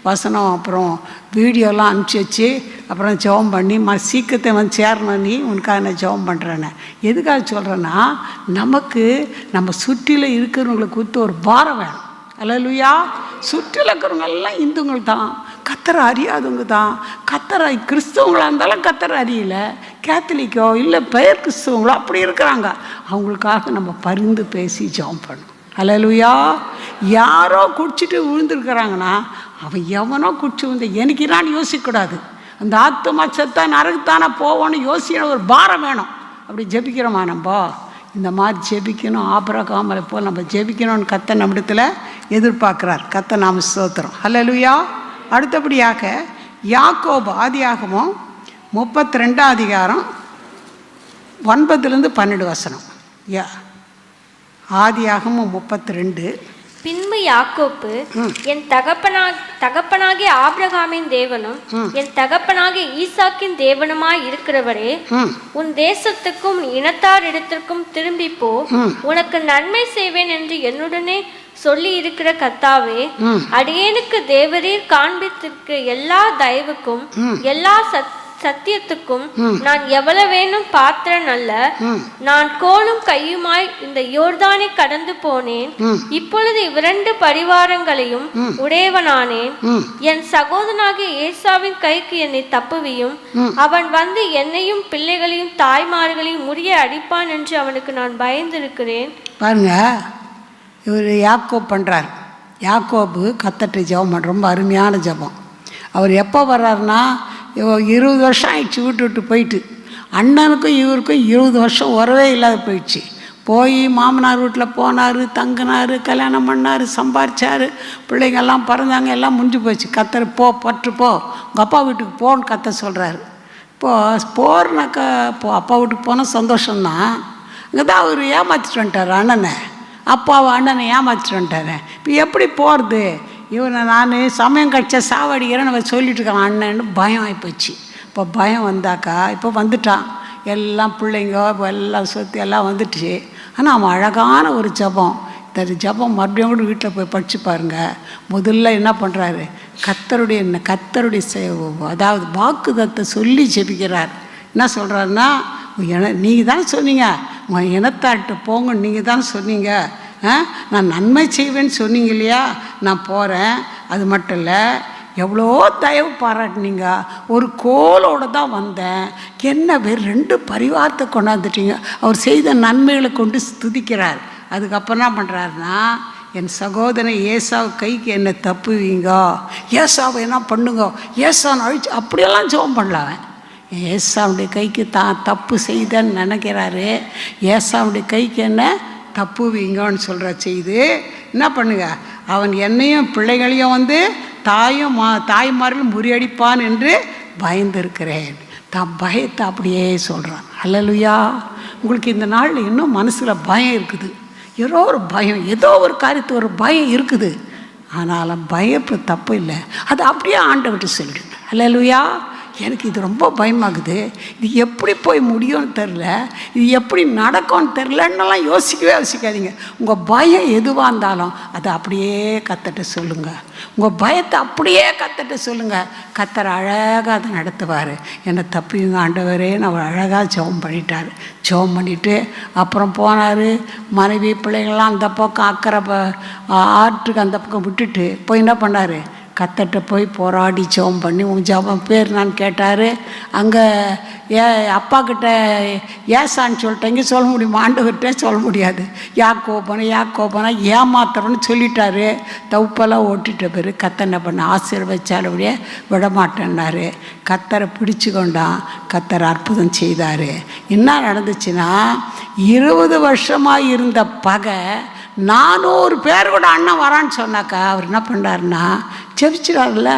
வசனம் அப்புறம் வீடியோலாம் அனுப்பிச்சி வச்சு, அப்புறம் ஜெபம் பண்ணி சீக்கிரத்தை வந்து சேரணும், நீ உனக்காக நான் ஜெபம் பண்ணுறேன்னு. எதுக்காக சொல்கிறேன்னா, நமக்கு நம்ம சுற்றியில் இருக்கிறவங்களுக்கு கொடுத்து ஒரு பாரம் வேணும். அல்லேலூயா. சுற்றியில் இருக்கிறவங்க எல்லாம் இந்துங்கள் தான், கத்தரை அறியாதவங்க தான். கத்தரை கிறிஸ்தவங்களாக இருந்தாலும் கத்தரை அறியலை, கேத்தலிக்கோ இல்லை பெயர் கிறிஸ்தவங்களோ அப்படி இருக்கிறாங்க. அவங்களுக்காக நம்ம பரிந்து பேசி ஜெபம் பண்ணணும். அல்லேலூயா. யாரோ குடிச்சிட்டு விழுந்துருக்கிறாங்கன்னா, அவன் எவனோ குடிச்சு விழுந்த எனக்கு நான் யோசிக்கக்கூடாது. அந்த ஆத்துமா செத்தா நரகத்தானே போவோன்னு யோசிக்கணும், ஒரு பாரம் வேணும். அப்படி ஜெபிக்கிறோமா நம்ம? இந்த மாதிரி ஜெபிக்கணும். ஆபிரகாமை போல் நம்ம ஜெபிக்கணும்னு கர்த்தர் நம்மிடத்தில் எதிர்பார்க்குறார். கர்த்தர் நாம ஸ்தோத்திரம். அல்லேலூயா. அடுத்தபடியாக யாக்கோபு ஆதியாகமம் 32 அதிகாரம் 9-12 ஆதியாகமம் 32. பின்பு யாக்கோப்பு, என் தகப்பனாகிய ஆபிரகாமின் தேவனும் என் தகப்பனாகிய ஈசாக்கின் தேவனுமாய் இருக்கிறவரே, உன் தேசத்துக்கும் இனத்தாரிடத்திற்கும் திரும்பி போ, உனக்கு நன்மை செய்வேன் என்று என்னுடனே சொல்லி இருக்கிற கர்த்தாவே, அடியேனுக்கு தேவரீர் காண்பித்திருக்கிற எல்லா தயவுக்கும் எல்லா சத்தியத்துக்கும் நான் எவ்வளவேனும் பாத்திரன் அல்ல. நான் கோலும் கையுமாய் இந்த யோர்தானை கடந்து போனேன். இப்பொழுது 2 பரிவாரங்களையும் உடையவனானேன். என் சகோதரனாகிய ஏசாவின் கைக்கு என்னை தப்புவியும். அவன் வந்து என்னையும் பிள்ளைகளையும் தாய்மார்களையும் முடிய அடிப்பான் என்று அவனுக்கு நான் பயந்திருக்கிறேன். பாருங்க, இவர் யாக்கோப் பண்ணுறார். யாக்கோபு கத்தட்டை ஜெபம் பண்ண ரொம்ப அருமையான ஜெபம். அவர் எப்போ வர்றாருன்னா 20 வருஷம் ஆயிடுச்சு விட்டு போயிட்டு. அண்ணனுக்கும் இவருக்கும் 20 வருஷம் உறவே இல்லாத போயிடுச்சு. போய் மாமனார் வீட்டில் போனார், தங்கினார், கல்யாணம் பண்ணார், சம்பாரிச்சார், பிள்ளைங்கள்லாம் பிறந்தாங்க, எல்லாம் முடிஞ்சு போச்சு. கத்தர் போ உங்கள் அப்பா வீட்டுக்கு போன்னு கத்த சொல்கிறாரு. இப்போது போகிறனாக்கா அப்பா வீட்டுக்கு போனால் சந்தோஷம்தான். அங்கே தான் அவர் ஏமாற்றிட்டு வந்துட்டார் அண்ணனை, அப்பாவை அண்ணனை ஏமாற்றிட்டு வந்துட்டார். இப்போ எப்படி போகிறது? இவனை நான் சமயம் கழிச்சா சாவடிக்கிறேன்னு நம்ம சொல்லிட்டு இருக்கான் அண்ணன்னு பயம் ஆகிப்போச்சு. இப்போ பயம் வந்தாக்கா இப்போ வந்துட்டான், எல்லாம் பிள்ளைங்க எல்லாம் சொத்து எல்லாம் வந்துடுச்சு. ஆனால் அவன் அழகான ஒரு ஜபம், இந்த ஜபம் மறுபடியும் கூட வீட்டில் போய் படித்து பாருங்கள். முதல்ல என்ன பண்ணுறாரு, கத்தருடைய அதாவது வாக்குதத்தை சொல்லி ஜெபிக்கிறார். என்ன சொல்கிறாருன்னா, நீங்கள் தானே சொன்னீங்க உங்கள் இனத்தாட்டு போங்க, நீங்கள் தானே சொன்னீங்க, நான் நன்மை செய்வேன்னு சொன்னீங்க இல்லையா, நான் போகிறேன். அது மட்டும் இல்லை, எவ்வளோ தயவு பாராட்டினீங்க, ஒரு கோலோடு தான் வந்தேன், என்ன வேறு 2 பரிவாரத்தை கொண்டாந்துட்டீங்க. அவர் செய்த நன்மைகளை கொண்டு ஸ்துதிக்கிறார். அதுக்கப்புறம் என்ன பண்ணுறாருன்னா, என் சகோதரன் ஏசாவு கைக்கு என்ன தப்புவீங்க, ஏசாவை என்ன பண்ணுங்க, ஏசான்னு அழிச்சு அப்படியெல்லாம் ஜெபம் பண்ணலாம். ஏசாவுடைய கைக்கு தான் தப்பு செய்தேன்னு நினைக்கிறாரு. ஏசாவுடைய கைக்கு என்ன தப்புவீங்கன்னு சொல்கிற செய்து என்ன பண்ணுங்க, அவன் என்னையும் பிள்ளைகளையும் தாய்மார்களும் முறியடிப்பான் என்று பயந்திருக்கிறேன். பயத்தை அப்படியே சொல்கிறான். அல்லேலூயா. உங்களுக்கு இந்த நாளில் இன்னும் மனசில் பயம் இருக்குது, ஏதோ ஒரு பயம், ஏதோ ஒரு காரியத்து ஒரு பயம் இருக்குது. ஆனாலும் பயப்பு தப்பு இல்லை, அது அப்படியே ஆண்டவர்கிட்ட சொல்லிடுங்க. அல்லேலூயா. எனக்கு இது ரொம்ப பயமாகுது, இது எப்படி போய் முடியும்னு தெரில, இது எப்படி நடக்கும்னு தெரிலன்னெல்லாம் யோசிக்காதீங்க. உங்கள் பயம் எதுவாக இருந்தாலும் அதை அப்படியே கத்தட்ட சொல்லுங்கள். உங்கள் பயத்தை அப்படியே கத்தட்ட சொல்லுங்கள். கத்தர் அழகாக அதை நடத்துவார். என்னை தப்பிங்க ஆண்டவரேன்னு அவர் அழகாக ஜெபம் பண்ணிட்டார். ஜெபம் பண்ணிவிட்டு அப்புறம் போனார். மனைவி பிள்ளைங்கள்லாம் அந்த பக்கம் அக்கறை ஆற்றுக்கு அந்த பக்கம் விட்டுட்டு போய் என்ன பண்ணார், கத்தட்ட போய் போராடி ஜெபம் பண்ணி உங்கள் ஜெபம் பேர் நான் கேட்டார். அங்கே அப்பாக்கிட்ட ஏசான்னு சொல்லிட்டேன், இங்கே சொல்ல முடியுமா, ஆண்டவர்கிட்ட சொல்ல முடியாது. யாக்கோபனை ஏமாத்துறோன்னு சொல்லிட்டாரு. தவுப்பெல்லாம் ஓட்டிட்ட பேர் கத்தர் என்ன பண்ண, ஆசீர்வதிச்சாலுடைய விடமாட்டேன்னாரு. கத்தரை பிடிச்சு கொண்டான். கத்தர் அற்புதம் செய்தார். என்ன நடந்துச்சுன்னா, 20 வருஷமாக இருந்த பகை 400 பேர் கூட அண்ணன் வரான்னு சொன்னாக்கா அவர் என்ன பண்ணுறாருன்னா, ஜெபிச்சிடாருல,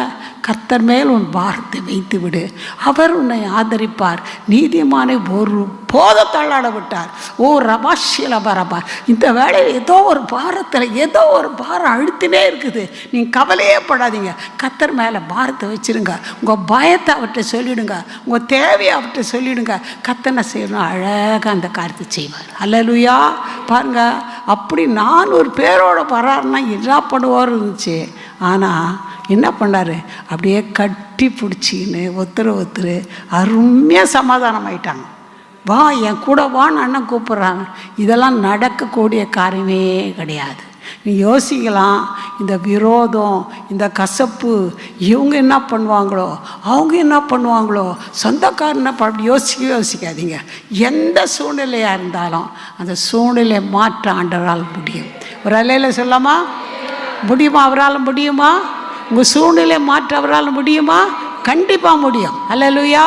கர்த்தர் மேல் உன் பாரத்தை வைத்து விடு, அவர் உன்னை ஆதரிப்பார், நீதிமானை ஒரு போத தள்ளாட விட்டார். ஓ ரபாஷில பரபா, இந்த வேலையில் ஏதோ ஒரு பாரம் அழுத்தினே இருக்குது. நீங்கள் கவலையே படாதீங்க, கர்த்தர் மேலே பாரத்தை வச்சுருங்க. உங்கள் பயத்தை அவர்கிட்ட சொல்லிவிடுங்க, உங்கள் தேவையை அவர்கிட்ட சொல்லிவிடுங்க. கர்த்தனை செய்யணும், அழகாக அந்த காரியத்தை செய்வார். அல்லேலூயா. பாருங்க, அப்படி 400 பேரோட வராருன்னா என்ன பண்ணுவார் இருந்துச்சு. ஆனால் என்ன பண்ணார், அப்படியே கட்டி பிடிச்சின்னு ஒருத்தர் அருமையாக சமாதானம் ஆயிட்டாங்க. வா என் கூட வான்னு அண்ணன் கூப்பிட்றாங்க. இதெல்லாம் நடக்கக்கூடிய காரியமே கிடையாது. நீ யோசிக்கலாம், இந்த விரோதம், இந்த கசப்பு, இவங்க என்ன பண்ணுவாங்களோ, அவங்க என்ன பண்ணுவாங்களோ, சொந்தக்காரனை அப்படி யோசிக்காதீங்க. எந்த சூழ்நிலையாக இருந்தாலும் அந்த சூழ்நிலை மாற்ற ஆண்டவரால் முடியும். ஒரு அலையில் சொல்லாமா முடியுமா? அவரால் முடியுமா? உங்கள் சூழ்நிலை மாற்ற அவரால் முடியுமா? கண்டிப்பாக முடியும். அல்லேலூயா.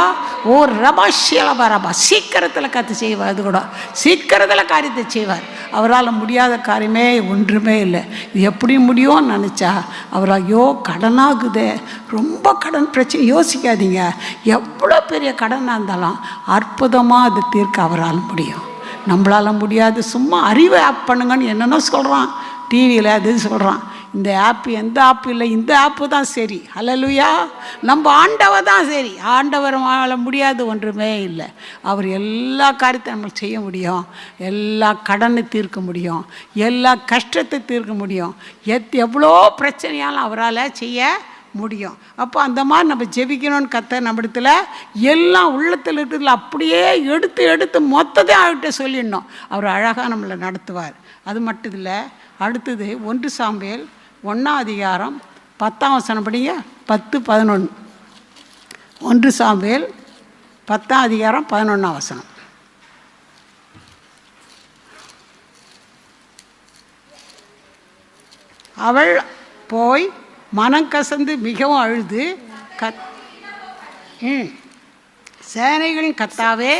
ஓ ரபாஷியலபரபா, சீக்கிரத்தில் கற்று செய்வார். அது கூட சீக்கிரத்தில் காரியத்தை செய்வார். அவரால் முடியாத காரியமே ஒன்றுமே இல்லை. இது எப்படி முடியும்னு நினச்சா அவர், ஐயோ கடனாகுதே, ரொம்ப கடன் பிரச்சனை, யோசிக்காதீங்க. எவ்வளோ பெரிய கடனாக இருந்தாலும் அற்புதமாக அது தீர்க்க அவரால் முடியும். நம்மளால் முடியாது. சும்மா அறிவை ஆப் பண்ணுங்கன்னு என்னென்ன சொல்கிறான், டிவியில் அது சொல்கிறான். இந்த ஆப்பு எந்த ஆப்பு இல்லை, இந்த ஆப்பு தான் சரி. அல்லேலூயா. நம்ம ஆண்டவர் தான் சரி. ஆண்டவர் முடியாது ஒன்றுமே இல்லை. அவர் எல்லா காரியத்தையும் நம்ம செய்ய முடியும். எல்லா கடனை தீர்க்க முடியும், எல்லா கஷ்டத்தை தீர்க்க முடியும். எவ்வளோ பிரச்சனையாலும் அவரால் செய்ய முடியும். அப்போ அந்த மாதிரி நம்ம ஜெபிக்கணும்னு கத்த நம்மிடத்தில் எல்லாம் உள்ளத்தில் இருக்கிறதுல அப்படியே எடுத்து மொத்தத்தையும் அவர்கிட்ட சொல்லிடணும். அவர் அழகாக நம்மளை நடத்துவார். அது மட்டும் இல்லை, அடுத்தது 1 சாமுவேல் 1ஆம் அதிகாரம் 10ஆம் வசனம் படிங்க. 10-11. 1 சாமுவேல் 10ஆம் அதிகாரம் 11ஆம் வசனம். அவள் போய் மனம் கசந்து மிகவும் அழுது சேனைகளின் கர்த்தாவே,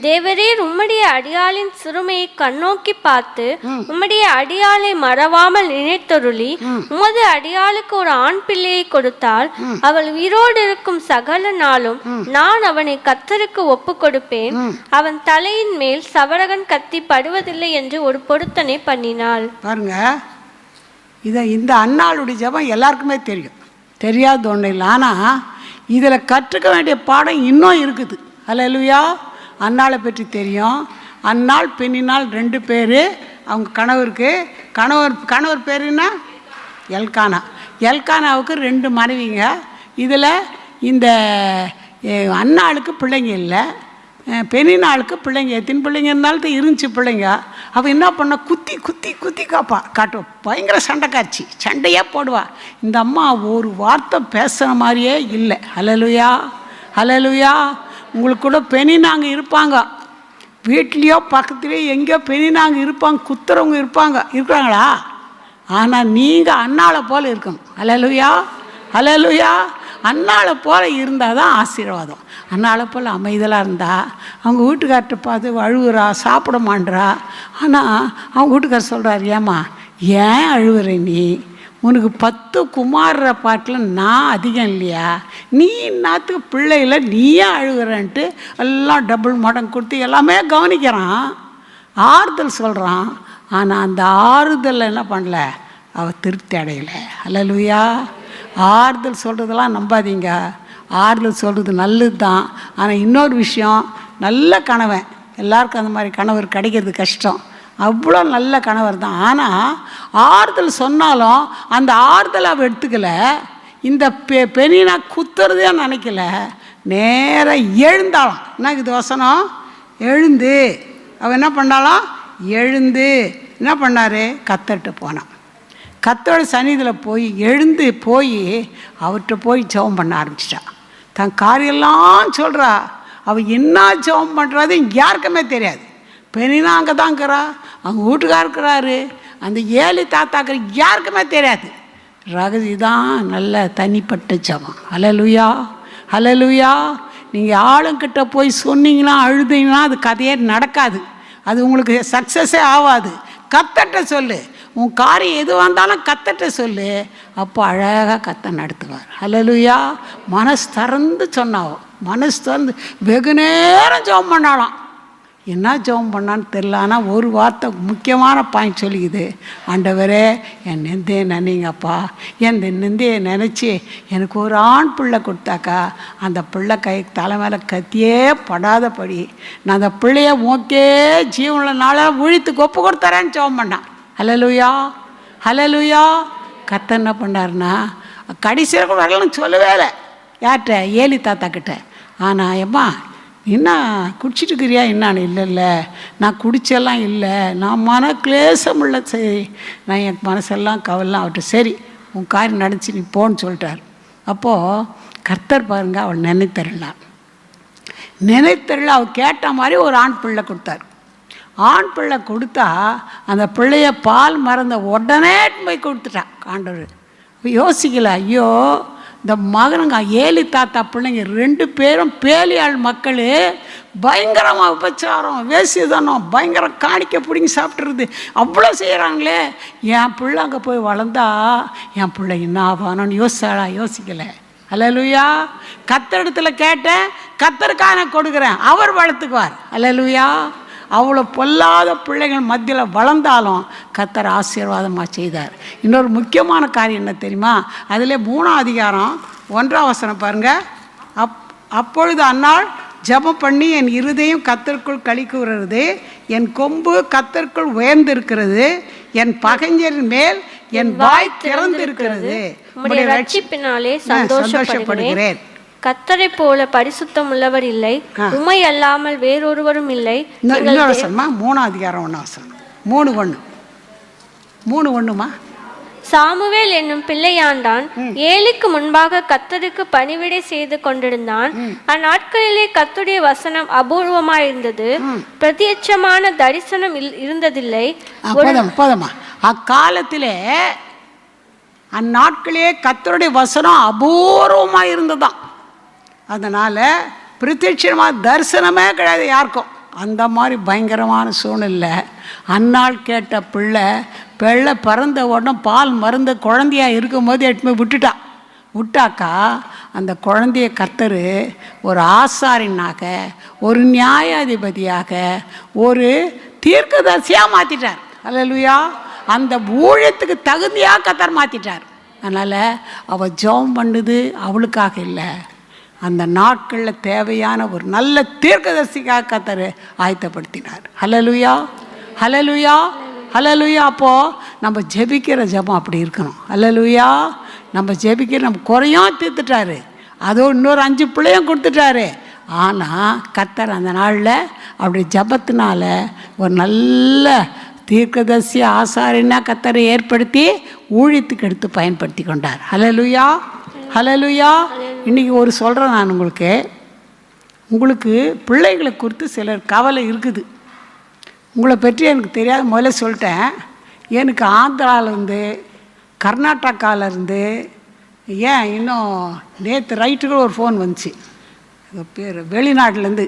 தேவரீர் உம்முடைய அடியாளின் சிறுமையை கண்ணோக்கி பார்த்து உம்முடைய அடியாளை மறவாமல் நினைத்தருளி உமது அடியாளுக்கு ஒரு ஆண் பிள்ளையை கொடுத்தால் அவள் உயிரோடு இருக்கும் சகல நாளும் நான் அவனை கர்த்தருக்கு ஒப்பு கொடுப்பேன். அவன் தலையின் மேல் சவரகன் கத்தி படுவதில்லை என்று ஒரு பொருத்தனை பண்ணினாள். பாருங்க, இந்த அன்னாளுடைய ஜெபம் எல்லாருக்குமே தெரியும், தெரியாத ஒன்றும் இல்லை. ஆனால் இதில் கற்றுக்க வேண்டிய பாடம் இன்னும் இருக்குது. அல்லேலூயா. அன்னாளை பற்றி தெரியும். அன்னாள் பெண்ணினால் 2 பேர் அவங்க கணவருக்கு. கணவர் பேருன்னா எல்கானாவுக்கு 2 மனைவிங்க. இதில் இந்த அன்னாளுக்கு பிள்ளைங்க இல்லை, பெண்ணினாளுக்கு பிள்ளைங்க. எத்தனை பிள்ளைங்க இருந்தாலும் இருந்துச்சு பிள்ளைங்க. அவள் என்ன பண்ண, குத்தி குத்தி குத்தி காட்டுவா. பயங்கர சண்டைக்காட்சி, சண்டையே போடுவா. இந்த அம்மா ஒரு வார்த்தை பேசுகிற மாதிரியே இல்லை. ஹல்லேலூயா. உங்களுக்கு கூட பெண்ணினாங்க இருப்பாங்க, வீட்லேயோ பக்கத்துலேயோ எங்கேயோ பெண்ணினாங்க இருப்பாங்க, குத்துறவங்க இருக்கிறாங்களா? ஆனால் நீங்கள் அன்னாளை போல் இருக்கணும். ஹல்லேலூயா. அன்னாளை போல் இருந்தால் தான் ஆசீர்வாதம். அன்னாளை போல் அமைதலாக இருந்தால் அவங்க வீட்டுக்கார்ட்ட பார்த்து அழுகுறா, சாப்பிட மாட்டா. ஆனால் அவங்க வீட்டுக்கார் சொல்கிறார், ஏம்மா ஏன் அழுகுற நீ? உனக்கு 10 குமார பாட்டில் நான் அதிகம் இல்லையா? நீ நாத்துக்கு பிள்ளைகளை நீயே அழுகுறன்ட்டு எல்லாம் டபுள் மடம் கொடுத்து எல்லாமே கவனிக்கிறான், ஆறுதல் சொல்கிறான். ஆனால் அந்த ஆறுதல் என்ன பண்ணல, அவள் திருப்தி அடையலை. அல்லேலூயா. ஆறுதல் சொல்கிறதெல்லாம் நம்பாதீங்க. ஆறுதல் சொல்கிறது நல்லது தான். ஆனால் இன்னொரு விஷயம், நல்ல கணவன், எல்லாருக்கும் அந்த மாதிரி கணவர் கிடைக்கிறது கஷ்டம். அவ்வளோ நல்ல கணவர் தான். ஆனால் ஆறுதல் சொன்னாலும் அந்த ஆறுதல் அவள் எடுத்துக்கலை. இந்த பெண்ணினா குத்துறதே நினைக்கல. நேராக எழுந்தாலும் என்ன இது வசனம், எழுந்து அவள் என்ன பண்ணாலும் எழுந்து என்ன பண்ணார், கத்தர்கிட்ட போனான். கத்தோட சந்நிதியில் போய் எழுந்து போய் அவர்கிட்ட போய் ஜெபம் பண்ண ஆரம்பிச்சிட்டா. தன் காரியெல்லாம் சொல்கிறா. அவள் என்ன ஜெபம் பண்ணுறது யாருக்குமே தெரியாது. பெண்ணினா அங்கே தான் இருக்கிறா, அவங்க வீட்டுக்கார இருக்கிறாரு, அந்த ஏலி தாத்தாக்கிற யாருக்குமே தெரியாது. ரகசி தான் நல்ல தனிப்பட்ட ஜெபம். ஹல்லேலூயா. நீங்கள் ஆளுங்கிட்ட போய் சொன்னீங்கன்னா அழுதீங்கன்னா அது கதையே நடக்காது, அது உங்களுக்கு சக்ஸஸே ஆகாது. கத்தட்ட சொல்லு, உன் காரியம் எது வந்தாலும் கத்தட்ட சொல்லு, அப்போ அழகாக கத்த நடத்துவார். ஹல்லேலூயா. மனசு திறந்து சொன்னாவோ, மனசு திறந்து வெகு நேரம் ஜெபம் பண்ணாலாம். என்ன ஜெபம் பண்ணான்னு தெரில. ஆனால் ஒரு வார்த்தை முக்கியமான பாயிண்ட் சொல்லிக்குது, ஆண்டவரே என் நெந்தையை நினைங்கப்பா, என் நெந்தையை நினச்சி எனக்கு ஒரு ஆண் பிள்ளை கொடுத்தாக்கா அந்த பிள்ளை தலை மேலே கத்தியே படாதபடி நான் அந்த பிள்ளைய ஓகே ஜீவனில் நாளாக ஒழித்துக்கு ஒப்பு கொடுத்தரேன்னு ஜெபம் பண்ணான். ஹல்லேலூயா. கர்த்தர் என்ன பண்ணாருன்னா கடைசியில் கூட வரலன்னு சொல்லவே இல்லை யார்கிட்ட, ஏலி தாத்தா கிட்ட. ஆனால் ஏம்மா என்ன குடிச்சிட்டு இருக்கிறியா என்னான்னு, இல்லை நான் குடிச்செல்லாம் இல்லை, நான் கிளேசம் இல்லை, சரி நான் என் மனசெல்லாம் கவலாம் அவர்கிட்ட, சரி உன் காரியம் நடந்துச்சு நீ போன்னு சொல்லிட்டார். அப்போது கர்த்தர் பாருங்க, அவள் நினைத்தருள் அவள் கேட்ட மாதிரி ஒரு ஆண் பிள்ளை கொடுத்தார். ஆண் பிள்ளை கொடுத்தா அந்த பிள்ளைய பால் மறந்த உடனே போய் கொடுத்துட்டான் ஆண்டவர். யோசிக்கல, ஐயோ இந்த மகனுங்க ஏலி தாத்தா பிள்ளைங்க 2 பேரும் பேலியாள் மக்கள், பயங்கரமாக உபச்சாரம் வேசிதானம் பயங்கர காணிக்க பிடிங்கி சாப்பிட்றது அவ்வளோ செய்கிறாங்களே, என் பிள்ளை அங்கே போய் வளர்ந்தா என் பிள்ளை என்ன ஆவானோன்னு யோசிக்கலை. ஹல்லேலூயா. கத்தரிடத்தில் கேட்டேன், கத்தருக்காக கொடுக்குறேன், அவர் வளர்த்துக்குவார். ஹல்லேலூயா. அவ்வளோ பொல்லாத பிள்ளைகள் மத்தியில் வளர்ந்தாலும் கர்த்தர் ஆசீர்வாதமாக செய்தார். இன்னொரு முக்கியமான காரியம் என்ன தெரியுமா, அதில் 3ஆம் அதிகாரம் 1ஆம் வசனம் பாருங்கள். அப்பொழுது அன்னாள் ஜெபம் பண்ணி என் இருதயம் கர்த்தருக்குள் களி கூறுகிறது, என் கொம்பு கர்த்தருக்குள் உயர்ந்திருக்கிறது, என் பகைஞரின் மேல் என் வாய் திறந்திருக்கிறது, உம்முடைய ரட்சிப்பினாலே சந்தோஷப்படுகிறேன். கர்த்தரை போல பரிசுத்தம் உள்ளவர் இல்லை, உம்மை அல்லாமல் வேறொருவரும் இல்லை. 3ஆம் அதிகாரம் 1ஆம் வசனம் 3:1மா. சாமுவேல் என்னும் பிள்ளையாண்டான் ஏலிக்கு முன்பாக கர்த்தருக்கு பணிவிடை செய்து கொண்டிருந்தான். அந்நாட்களிலே கர்த்தருடைய வசனம் அபூர்வமாயிருந்தது, பிரத்யட்சமான தரிசனம் இருந்ததில்லை. அக்காலத்திலே அந்நாட்களே கர்த்தருடைய வசனம் அபூர்வமாக இருந்ததாம். அதனால் பிரத்யட்சமாக தரிசனமே கிடையாது யாருக்கும். அந்த மாதிரி பயங்கரமான சூழ்நிலை. அந்நாள் கேட்ட பிள்ளை பிறந்த உடனே பால் மருந்து குழந்தையாக இருக்கும்போது எட்டுமே விட்டாக்கா அந்த குழந்தைய கர்த்தர் ஒரு ஆசாரியனாக, ஒரு நியாயாதிபதியாக, ஒரு தீர்க்கதரிசியாக மாற்றிட்டார். அல்லேலூயா. அந்த ஊழியத்துக்கு தகுதியாக கர்த்தர் மாற்றிட்டார். அதனால் அவள் ஜெபம் பண்ணுது அவளுக்காக இல்லை, அந்த நாட்களில் தேவையான ஒரு நல்ல தீர்க்கதரிசிக்காக கர்த்தர் ஆயத்தப்படுத்தினார். ஹல்லேலூயா, ஹல்லேலூயா, ஹல்லேலூயா. அப்போது நம்ம ஜெபிக்கிற ஜெபம் அப்படி இருக்கணும். ஹல்லேலூயா. நம்ம ஜெபிக்கிற நம்ம குறையும் தீர்த்துட்டாரு, அதோ இன்னொரு 5 பிள்ளையும் கொடுத்துட்டாரு. ஆனால் கர்த்தர் அந்த நாளில் அப்படி ஜெபத்தினால ஒரு நல்ல தீர்க்கதரிசி ஆசாரியனா கர்த்தரை ஏற்படுத்தி ஊழியத்துக்கு எடுத்து பயன்படுத்தி கொண்டார். ஹல்லேலூயா, ஹல்லேலூயா. இன்றைக்கி ஒரு சொல்கிறேன் நான் உங்களுக்கு பிள்ளைகளை குறித்து சிலர் கவலை இருக்குது. உங்களை பற்றி எனக்கு தெரியாது, முதல்ல சொல்லிட்டேன். எனக்கு ஆந்திராவிலேருந்து, கர்நாடகாவிலேருந்து, ஏன் இன்னும் நேற்று ரைட்டுக்கு ஒரு ஃபோன் வந்துச்சு, பேர் வெளிநாட்டிலேருந்து,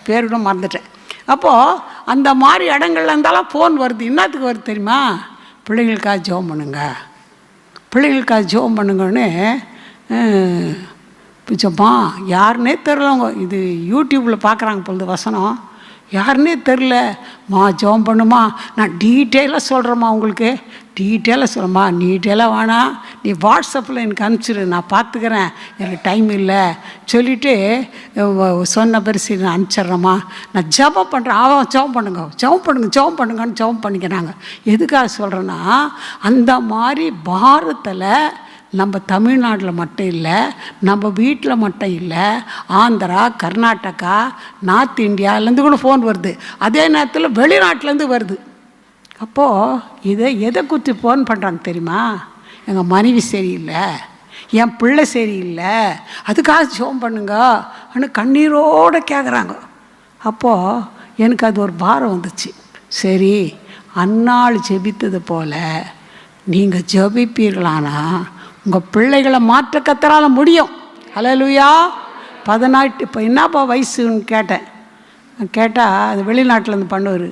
பேர் கூட மறந்துட்டேன். அப்போது அந்த மாதிரி இடங்கள்ல இருந்தாலும் ஃபோன் வருது. என்னத்துக்கு வருது தெரியுமா? பிள்ளைங்களுக்காக ஜெபம் பண்ணுங்க, பிள்ளைங்களுக்காக ஜெபம் பண்ணுங்கன்னு. பிச்சப்பா யாருன்னே தெரிலவங்க, இது யூடியூப்பில் பார்க்குறாங்க பொழுது வசனம், யாருன்னே தெரில. ஜெபம் பண்ணுமா, நான் டீட்டெயிலாக சொல்கிறேம்மா, உங்களுக்கு டீட்டெயிலாக சொல்கிறேம்மா. டீட்டெயிலாக வேணாம், நீ வாட்ஸ்அப்பில் எனக்கு அனுப்பிச்சிடு, நான் பார்த்துக்கிறேன், எனக்கு டைம் இல்லை சொல்லிவிட்டு சொன்ன பெருசு நான் அனுப்பிச்சிட்றேம்மா, நான் ஜெபம் பண்ணுறேன். ஜெபம் பண்ணுங்க, ஜெபம் பண்ணுங்க, ஜெபம் பண்ணுங்கன்னு ஜெபம் பண்ணிக்கிறாங்க. எதுக்காக சொல்கிறேன்னா, அந்த மாதிரி பாரத்தில் நம்ம தமிழ்நாட்டில் மட்டும் இல்லை, நம்ம வீட்டில் மட்டும் இல்லை, ஆந்திரா, கர்நாடகா, நார்த் இந்தியாவிலேருந்து கூட ஃபோன் வருது. அதே நேரத்தில் வெளிநாட்டிலேருந்து வருது. அப்போது எதை குறித்து ஃபோன் பண்ணுறாங்க தெரியுமா? எங்கள் மனைவி சரியில்லை, என் பிள்ளை சரியில்லை, அதுக்காக ஜெபம் பண்ணுங்க ஆனால் கண்ணீரோடு கேட்குறாங்க. அப்போது எனக்கு அது ஒரு பாரம் வந்துச்சு. சரி, அந்நாள் ஜெபித்தது போல் நீங்கள் ஜெபிப்பீர்களானா உங்கள் பிள்ளைகளை மாற்ற கர்த்தரால முடியும். ஹல்லேலூயா. 18 இப்போ என்னப்பா வயசுன்னு கேட்டால் அது வெளிநாட்டிலேருந்து பண்ணுவார்.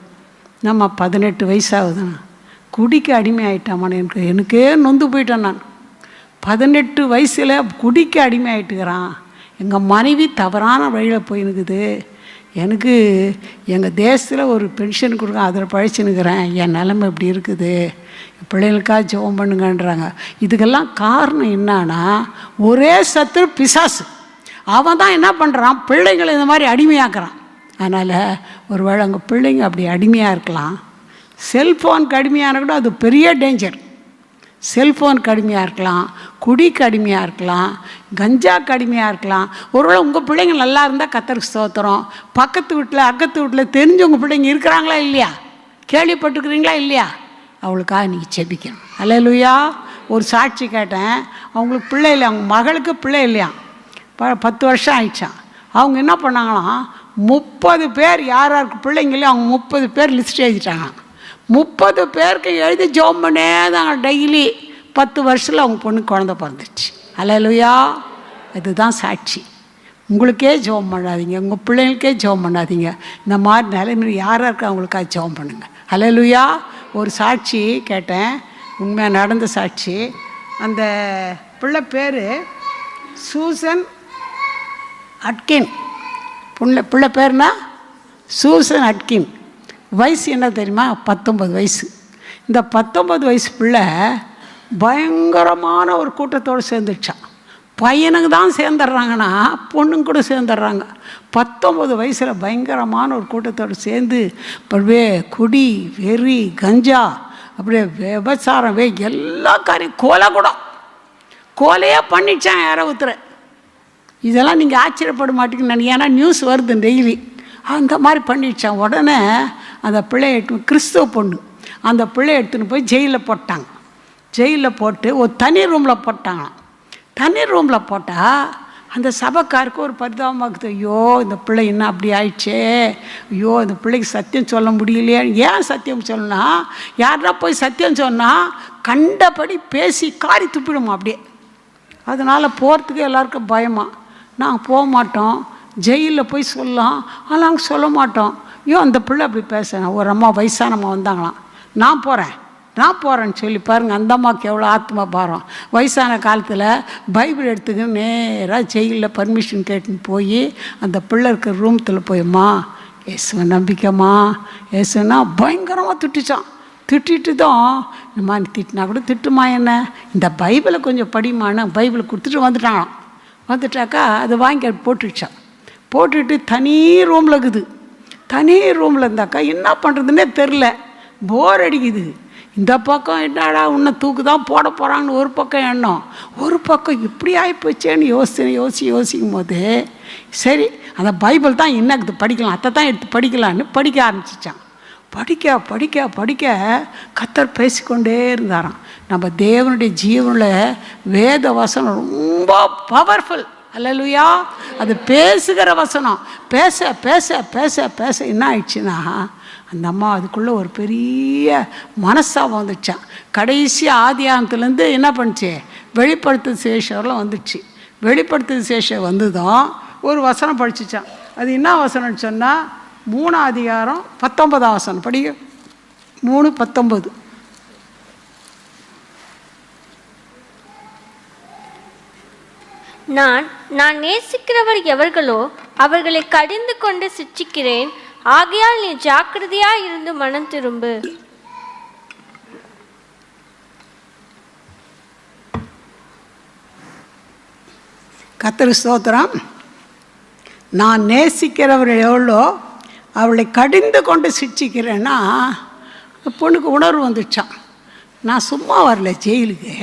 நம்ம 18 வயசாகுதுண்ணா, குடிக்க அடிமை ஆகிட்டாமான்னு எனக்கே நொந்து போயிட்டேன் நான். 18 வயசில் குடிக்க அடிமை ஆகிட்டுக்கிறான். எங்கள் மனைவி தவறான வழியில் போயினுக்குது. எனக்கு எங்கள் தேசத்தில் ஒரு பென்ஷன் கொடுக்க, அதில் பழிச்சுன்னுக்கிறேன். என் நிலைமை இப்படி இருக்குது, பிள்ளைகளுக்காக ஜெபம் பண்ணுங்கன்றாங்க. இதுக்கெல்லாம் காரணம் என்னன்னா, ஒரே சத்துரு பிசாசு. அவன் தான் என்ன பண்ணுறான், பிள்ளைங்களை இந்த மாதிரி அடிமையாக்குறான். அதனால் ஒருவேளை அங்கே பிள்ளைங்க அப்படி அடிமையாக இருக்கலாம். செல்ஃபோனுக்கு அடிமையான கூட அது பெரிய டேஞ்சர். செல்ஃபோனுக்கு அடிமையாக இருக்கலாம், குடிக்கு அடிமையாக இருக்கலாம், கஞ்சாக்கு அடிமையாக இருக்கலாம். ஒருவேளை உங்கள் பிள்ளைங்க நல்லா இருந்தால் கர்த்தருக்கு ஸ்தோத்திரம். பக்கத்து வீட்டில், அக்கத்து வீட்டில் தெரிஞ்சவங்க பிள்ளைங்க இருக்கிறாங்களா இல்லையா, கேள்விப்பட்டுக்கிறீங்களா இல்லையா, அவளுக்காக நீங்கள் ஜெபிக்கணும். அல்லேலூயா. ஒரு சாட்சி கேட்டேன், அவங்களுக்கு பிள்ளை இல்லை, அவங்க மகளுக்கு பிள்ளை இல்லையா, 10 வருஷம் ஆயிடுச்சான். அவங்க என்ன பண்ணாங்களாம், 30 பேர் யார் யாருக்கு பிள்ளைங்களே அவங்க 30 பேர் லிஸ்ட் எழுதிட்டாங்க. 30 பேருக்கு எழுதி ஜெபம் பண்ணே தாங்க டெய்லி. 10 வருஷத்தில் அவங்க பொண்ணுக்கு குழந்தை பிறந்துச்சு. அல்லேலூயா. இதுதான் சாட்சி. உங்களுக்கே ஜெபம் பண்ணாதீங்க, உங்கள் பிள்ளைங்களுக்கே ஜெபம் பண்ணாதீங்க. இந்த மாதிரி நிலைமை யாராக இருக்கா அவங்களுக்காக ஜெபம் பண்ணுங்க. அல்லேலூயா. ஒரு சாட்சி கேட்டேன், உண்மையாக நடந்த சாட்சி. அந்த பிள்ளை பேர் சூசன் அட்கின். பிள்ளை பேர்னா சூசன் அட்கின். வயசு என்ன தெரியுமா, 19 வயசு. இந்த 19 வயசு பிள்ளை பயங்கரமான ஒரு கூட்டத்தோடு சேர்ந்துடுச்சான். பையனுக்கு தான் சேர்ந்துடுறாங்கன்னா பொண்ணுங்க கூட சேர்ந்துடுறாங்க. 19 வயசில் பயங்கரமான ஒரு கூட்டத்தோடு சேர்ந்து அப்படியே குடி, வெறி, கஞ்சா, அப்படியே விபச்சாரம், எல்லா காரியம், கொலையே பண்ணிச்சான் யாரோ ஒருத்தர். இதெல்லாம் நீங்கள் ஆச்சரியப்பட மாட்டீங்கன்னு நினைக்கிறேன், ஏன்னா நியூஸ் வருது டெய்லி. அந்த மாதிரி பண்ணிடுச்சான். உடனே அந்த பிள்ளையை கிறிஸ்துவ பொண்ணு, அந்த பிள்ளையை எடுத்துன்னு போய் ஜெயிலில் போட்டாங்க. ஜெயிலில் போட்டு ஒரு தனி ரூமில் போட்டாங்களாம். தனி ரூமில் போட்டால் அந்த சபைக்காருக்கு ஒரு பரிதாபமாக்குது. ஐயோ இந்த பிள்ளை என்ன அப்படி ஆயிடுச்சே, ஐயோ இந்த பிள்ளைக்கு சத்தியம் சொல்ல முடியலையே. ஏன் சத்தியம் சொல்லணும்னா, யாருன்னா போய் சத்தியம் சொன்னால் கண்டபடி பேசி காரி துப்பிடுமா அப்படியே. அதனால் போகிறதுக்கு எல்லாருக்கும் பயமா. நாங்கள் போக மாட்டோம், ஜெயிலில் போய் சொல்லலாம், ஆனால் நாங்கள் சொல்ல மாட்டோம். ஐயோ அந்த பிள்ளை அப்படி பேசுகிறேன். ஒரு அம்மா வயசானம்மா வந்தாங்களாம், நான் போகிறேன்னு சொல்லி பாருங்கள், அந்த அம்மாவுக்கு எவ்வளோ ஆத்மா பாரம். வயசான காலத்தில் பைபிள் எடுத்துக்கின்னு நேராக ஜெயிலில் பர்மிஷன் கேட்டுன்னு போய் அந்த பிள்ளை இருக்கிற ரூமத்தில் போயம்மா இயேசுவை நம்பிக்கைம்மா இயேசுன்னா பயங்கரமாக திட்டுச்சான். திட்டிட்டு தான் இந்த நீ திட்டினா கூட திட்டுமா, என்ன இந்த பைபிளை கொஞ்சம் படிமான்னு பைபிளை கொடுத்துட்டு வந்துட்டாங்களாம். வந்துட்டாக்கா அதை வாங்கி போட்டுடுச்சான். போட்டுட்டு தனி ரூமில் இருக்குது. தனி ரூமில் இருந்தாக்கா என்ன பண்ணுறதுன்னே தெரில, போர் அடிக்குது. இந்த பக்கம் என்னடா உன்னை தூக்கு தான் போட போகிறாங்கன்னு ஒரு பக்கம் எண்ணம், ஒரு பக்கம் இப்படி ஆகிப்போச்சேன்னு யோசிக்கும் போது சரி அந்த பைபிள் தான் என்ன படிக்கலாம், அதை தான் எடுத்து படிக்கலான்னு படிக்க ஆரம்பிச்சிச்சான். படிக்க கர்த்தர் பேசிக்கொண்டே இருந்தாராம். நம்ம தேவனுடைய ஜீவனில் வேத வசனம் ரொம்ப பவர்ஃபுல். அல்லேலூயா. அது பேசுகிற வசனம். பேச பேச பேச பேச என்ன ஆயிடுச்சுன்னா, அந்த அம்மா அதுக்குள்ளே ஒரு பெரிய மனஸ்தாபம் வந்துச்சான். கடைசி ஆதியாகமத்துலேருந்து என்ன பண்ணுச்சு, வெளிப்படுத்து சேஷம்லாம் வந்துடுச்சு. வெளிப்படுத்து சேஷம் வந்து தான் ஒரு வசனம் படிச்சிச்சான். அது என்ன வசனம்னு சொன்னால் 3ஆம் அதிகாரம் 19ஆம் வசனம் படிக்க. 3:19. நான் நேசிக்கிறவர் எவர்களோ அவர்களை கடிந்து கொண்டு சிட்சிக்கிறேன். ஆகையால் நீ ஜாக்கிரதையா இருந்து மனம் திரும்பு. கர்த்தருக்கு ஸ்தோத்திரம். நான் நேசிக்கிறவர்கள் எவ்வளோ அவளை கடிந்து கொண்டு சிட்சிக்கிறேன்னா, பொண்ணுக்கு உணர்வு வந்துச்சான். நான் சும்மா வரல ஜெயிலுக்கு,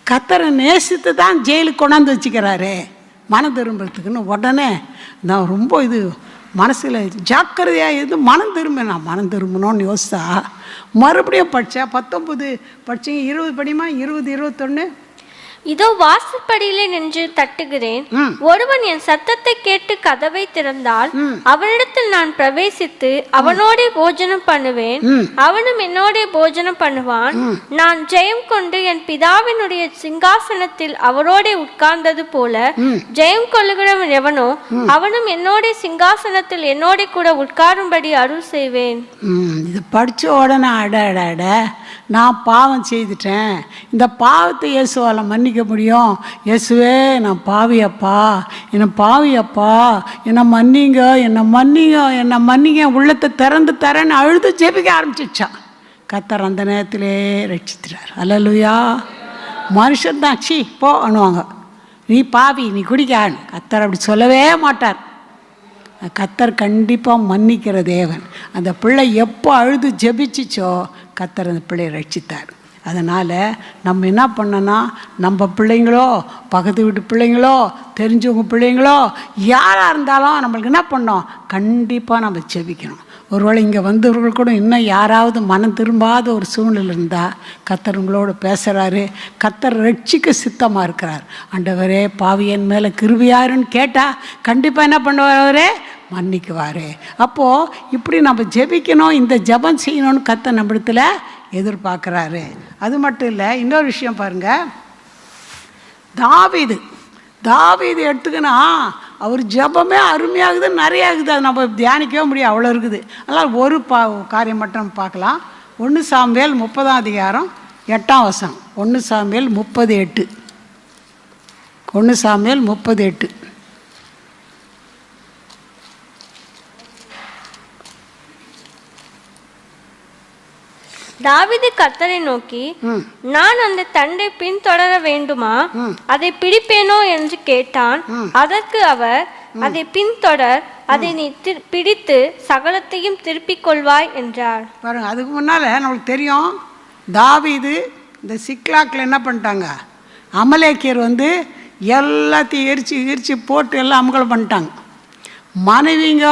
கர்த்தரை நேசித்து தான் ஜெயிலுக்கு கொண்டாந்து வச்சுக்கிறாரு மனம் திரும்புறதுக்குன்னு. உடனே நான் ரொம்ப இது மனசில் ஜாக்கிரதையாக இது மனம் நான் மனம் திரும்பணும்னு யோசித்தா மறுபடியும் படித்தேன். 19 படித்தீங்க, 20 படிமா, 20, 21. இதோ வாசற்படியிலே நின்று தட்டுகிறேன். ஒருவன் என் சத்தத்தை கேட்டு கதவை திறந்தால் அவனிடத்தில் நான் பிரவேசித்து அவனோட போஜனம் பண்ணுவேன், அவனும் என்னோட போஜனம் பண்ணுவான். நான் ஜெயம் கொண்டு என் பிதாவினுடைய சிங்காசனத்தில் அவரோட உட்கார்ந்தது போல ஜெயம் கொள்ளுகிறவன் எவனோ அவனும் என்னோட சிங்காசனத்தில் என்னோட கூட உட்காரும்படி அருள் செய்வேன். இது படிச்ச உடனே அட நான் பாவம் செய்துட்டேன், இந்த பாவத்தை இயேசுவால மன்னிக்க முடியும். இயேசுவே நான் பாவியப்பா, என்னை மன்னிங்க உள்ளத்தை திறந்து தரேன்னு அழுது ஜெபிக்க ஆரம்பிச்சிச்சான். கர்த்தர் அந்த நேரத்திலே ரட்சித்துறார். அல்லேலூயா. மனுஷன் தான் சீ போ அணுவாங்க, நீ பாவி நீ குடிக்கான்னு. கர்த்தர் அப்படி சொல்லவே மாட்டார். கர்த்தர் கண்டிப்பாக மன்னிக்கிற தேவன். அந்த பிள்ளை எப்போ அழுது ஜெபிச்சிச்சோ கர்த்தர் அந்த பிள்ளையை ரட்சித்தார். அதனால் நம்ம என்ன பண்ணோன்னா, நம்ம பிள்ளைங்களோ பக்கத்து வீட்டு பிள்ளைங்களோ தெரிஞ்சவங்க பிள்ளைங்களோ யாராக இருந்தாலும் நம்மளுக்கு என்ன பண்ணோம், கண்டிப்பாக நம்ம ஜெபிக்கணும். ஒருவேளை இங்கே வந்தவர்கள் கூட இன்னும் யாராவது மனம் திரும்பாத ஒரு சூழ்நிலை இருந்தால் கர்த்தர் உங்களோட பேசுகிறாரு. கர்த்தர் ரட்சிக்க சித்தமாக இருக்கிறார். ஆண்டவரே பாவியன் மேலே கிருபையாருன்னு கேட்டால் கண்டிப்பாக என்ன பண்ணுவாரே, மன்னிக்குவார். அப்போது இப்படி நம்ம ஜெபிக்கணும், இந்த ஜெபம் செய்யணும்னு கர்த்தர் நம்மிடத்தில் எதிர்பார்க்குறாரு. அது மட்டும் இல்லை, இன்னொரு விஷயம் பாருங்கள். தாவீது எடுத்துக்கினா அவர் ஜெபமே அருமையாகுது, நிறைய ஆகுது. அது நம்ம தியானிக்கவே முடியும், அவ்வளோ இருக்குது. அதனால் ஒரு காரியம் மட்டும் நம்ம பார்க்கலாம். 1 சாமுவேல் 30ஆம் அதிகாரம் 8ஆம் வசனம். 1 சாமுவேல் 30:8. 1 சாமுவேல் 30:8. தாவீது கர்த்தரை நோக்கி, நான் அந்த தண்டை பின்தொடர வேண்டுமா, அதை பிடிப்பேனோ என்று கேட்டான். அதற்கு அவர், அதை பின்தொடர், அதை நீ பிடித்து சகலத்தையும் திருப்பிக் கொள்வாய் என்றார். பாருங்க, அதுக்கு முன்னால் நம்மளுக்கு தெரியும், தாவீது இந்த சிக்லாக்கில் என்ன பண்ணிட்டாங்க, அமலேக்கியர் எல்லாத்தையும் எரிச்சு போட்டு எல்லாம் அமகலம் பண்ணிட்டாங்க. மனைவிங்க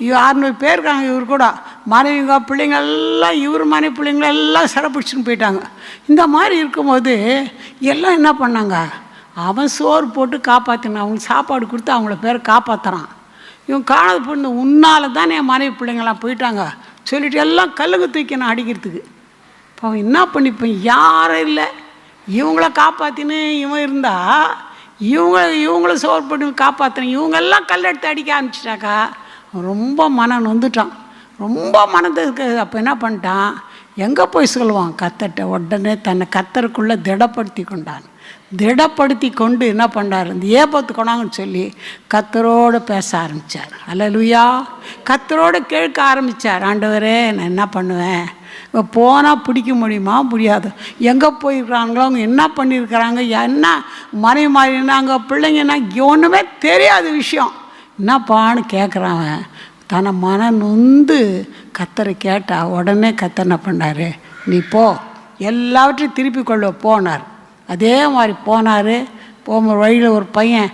600 பேர் இருக்காங்க. இவர் கூட மனைவிங்க பிள்ளைங்க எல்லாம், இவர் மனைவி பிள்ளைங்களெல்லாம் சிறப்பிடிச்சுன்னு போயிட்டாங்க. இந்த மாதிரி இருக்கும்போது எல்லாம் என்ன பண்ணாங்க, அவன் சோறு போட்டு காப்பாற்றினான், அவங்களுக்கு சாப்பாடு கொடுத்து அவங்கள பேரை காப்பாற்றுறான். இவன் காணாத பொண்ணு உன்னால் தான் என் மனைவி பிள்ளைங்களாம் போயிட்டாங்க சொல்லிட்டு எல்லாம் கல்லுங்க தூக்கி நான் அடிக்கிறதுக்கு. இப்போ அவன் என்ன பண்ணிப்பான், யாரும் இல்லை, இவங்கள காப்பாற்றின்னு இவன் இருந்தால் இவங்கள சோறு போட்டு காப்பாற்றின இவங்கெல்லாம் கல் எடுத்து அடிக்க ஆரம்பிச்சிட்டாக்கா அவன் ரொம்ப மனம் நொந்துட்டான், ரொம்ப மனதுக்கு. அப்போ என்ன பண்ணிட்டான், எங்கே போய் சொல்லுவான் கர்த்தர்ட்ட. உடனே தன்னை கர்த்தருக்குள்ளே திடப்படுத்தி கொண்டான். திடப்படுத்தி கொண்டு என்ன பண்ணார், இந்த ஏபத்து கொண்டாங்கன்னு சொல்லி கர்த்தரோடு பேச ஆரம்பித்தார். அல்லேலூயா. கர்த்தரோடு கேட்க ஆரம்பித்தார், ஆண்டவரே நான் என்ன பண்ணுவேன், இப்போ போனால் பிடிக்க முடியுமா முடியாது, எங்கே போயிருக்கிறாங்களோ அவங்க என்ன பண்ணியிருக்கிறாங்க, என்ன மனைவி மாறினாங்க, பிள்ளைங்கன்னா ஒன்றுமே தெரியாத விஷயம் என்னப்பான்னு கேட்குறான். தன்னை மனம் நொந்து கர்த்தரை கேட்டால் உடனே கர்த்தர் என்ன பண்ணார், நீ போ எல்லாவற்றையும் திருப்பி கொள்ள போனார். அதே மாதிரி போனார். போகும்போது வழியில் ஒரு பையன்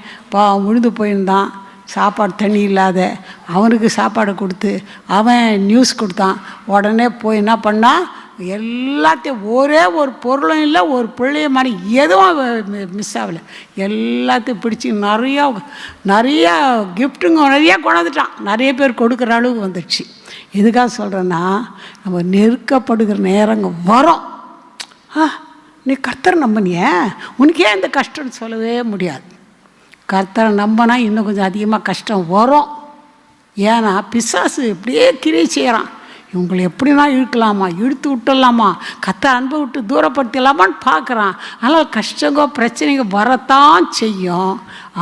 விழுந்து போயிருந்தான், சாப்பாடு தண்ணி இல்லாத, அவனுக்கு சாப்பாடு கொடுத்து அவன் நியூஸ் கொடுத்தான். உடனே போய் என்ன பண்ணால் எல்லாத்தையும், ஒரே ஒரு பொருளும் இல்லை, ஒரு பிள்ளைய மாதிரி எதுவும் மிஸ் ஆகலை, எல்லாத்தையும் பிடிச்சி நிறையா கிஃப்ட்டுங்க நிறையா கொண்டாந்துட்டான். நிறைய பேர் கொடுக்குற அளவுக்கு வந்துடுச்சு. எதுக்காக சொல்கிறேன்னா, நம்ம நெருக்கப்படுகிற நேரங்க வரும். நீ கர்த்தரை நம்பினிய, உனக்கே இந்த கஷ்டம்னு சொல்லவே முடியாது. கர்த்தரை நம்பினா இன்னும் கொஞ்சம் அதிகமாக கஷ்டம் வரும். ஏன்னா பிசாசு இப்படியே கிரியை செய்கிறான். இவங்களை எப்படின்னா இழுக்கலாமா, இழுத்து விட்டுடலாமா, கர்த்தர் அன்பை விட்டு தூரப்படுத்தலாமான்னு பார்க்குறான். ஆனால் கஷ்டங்கோ பிரச்சனைங்க வரத்தான் செய்யும்.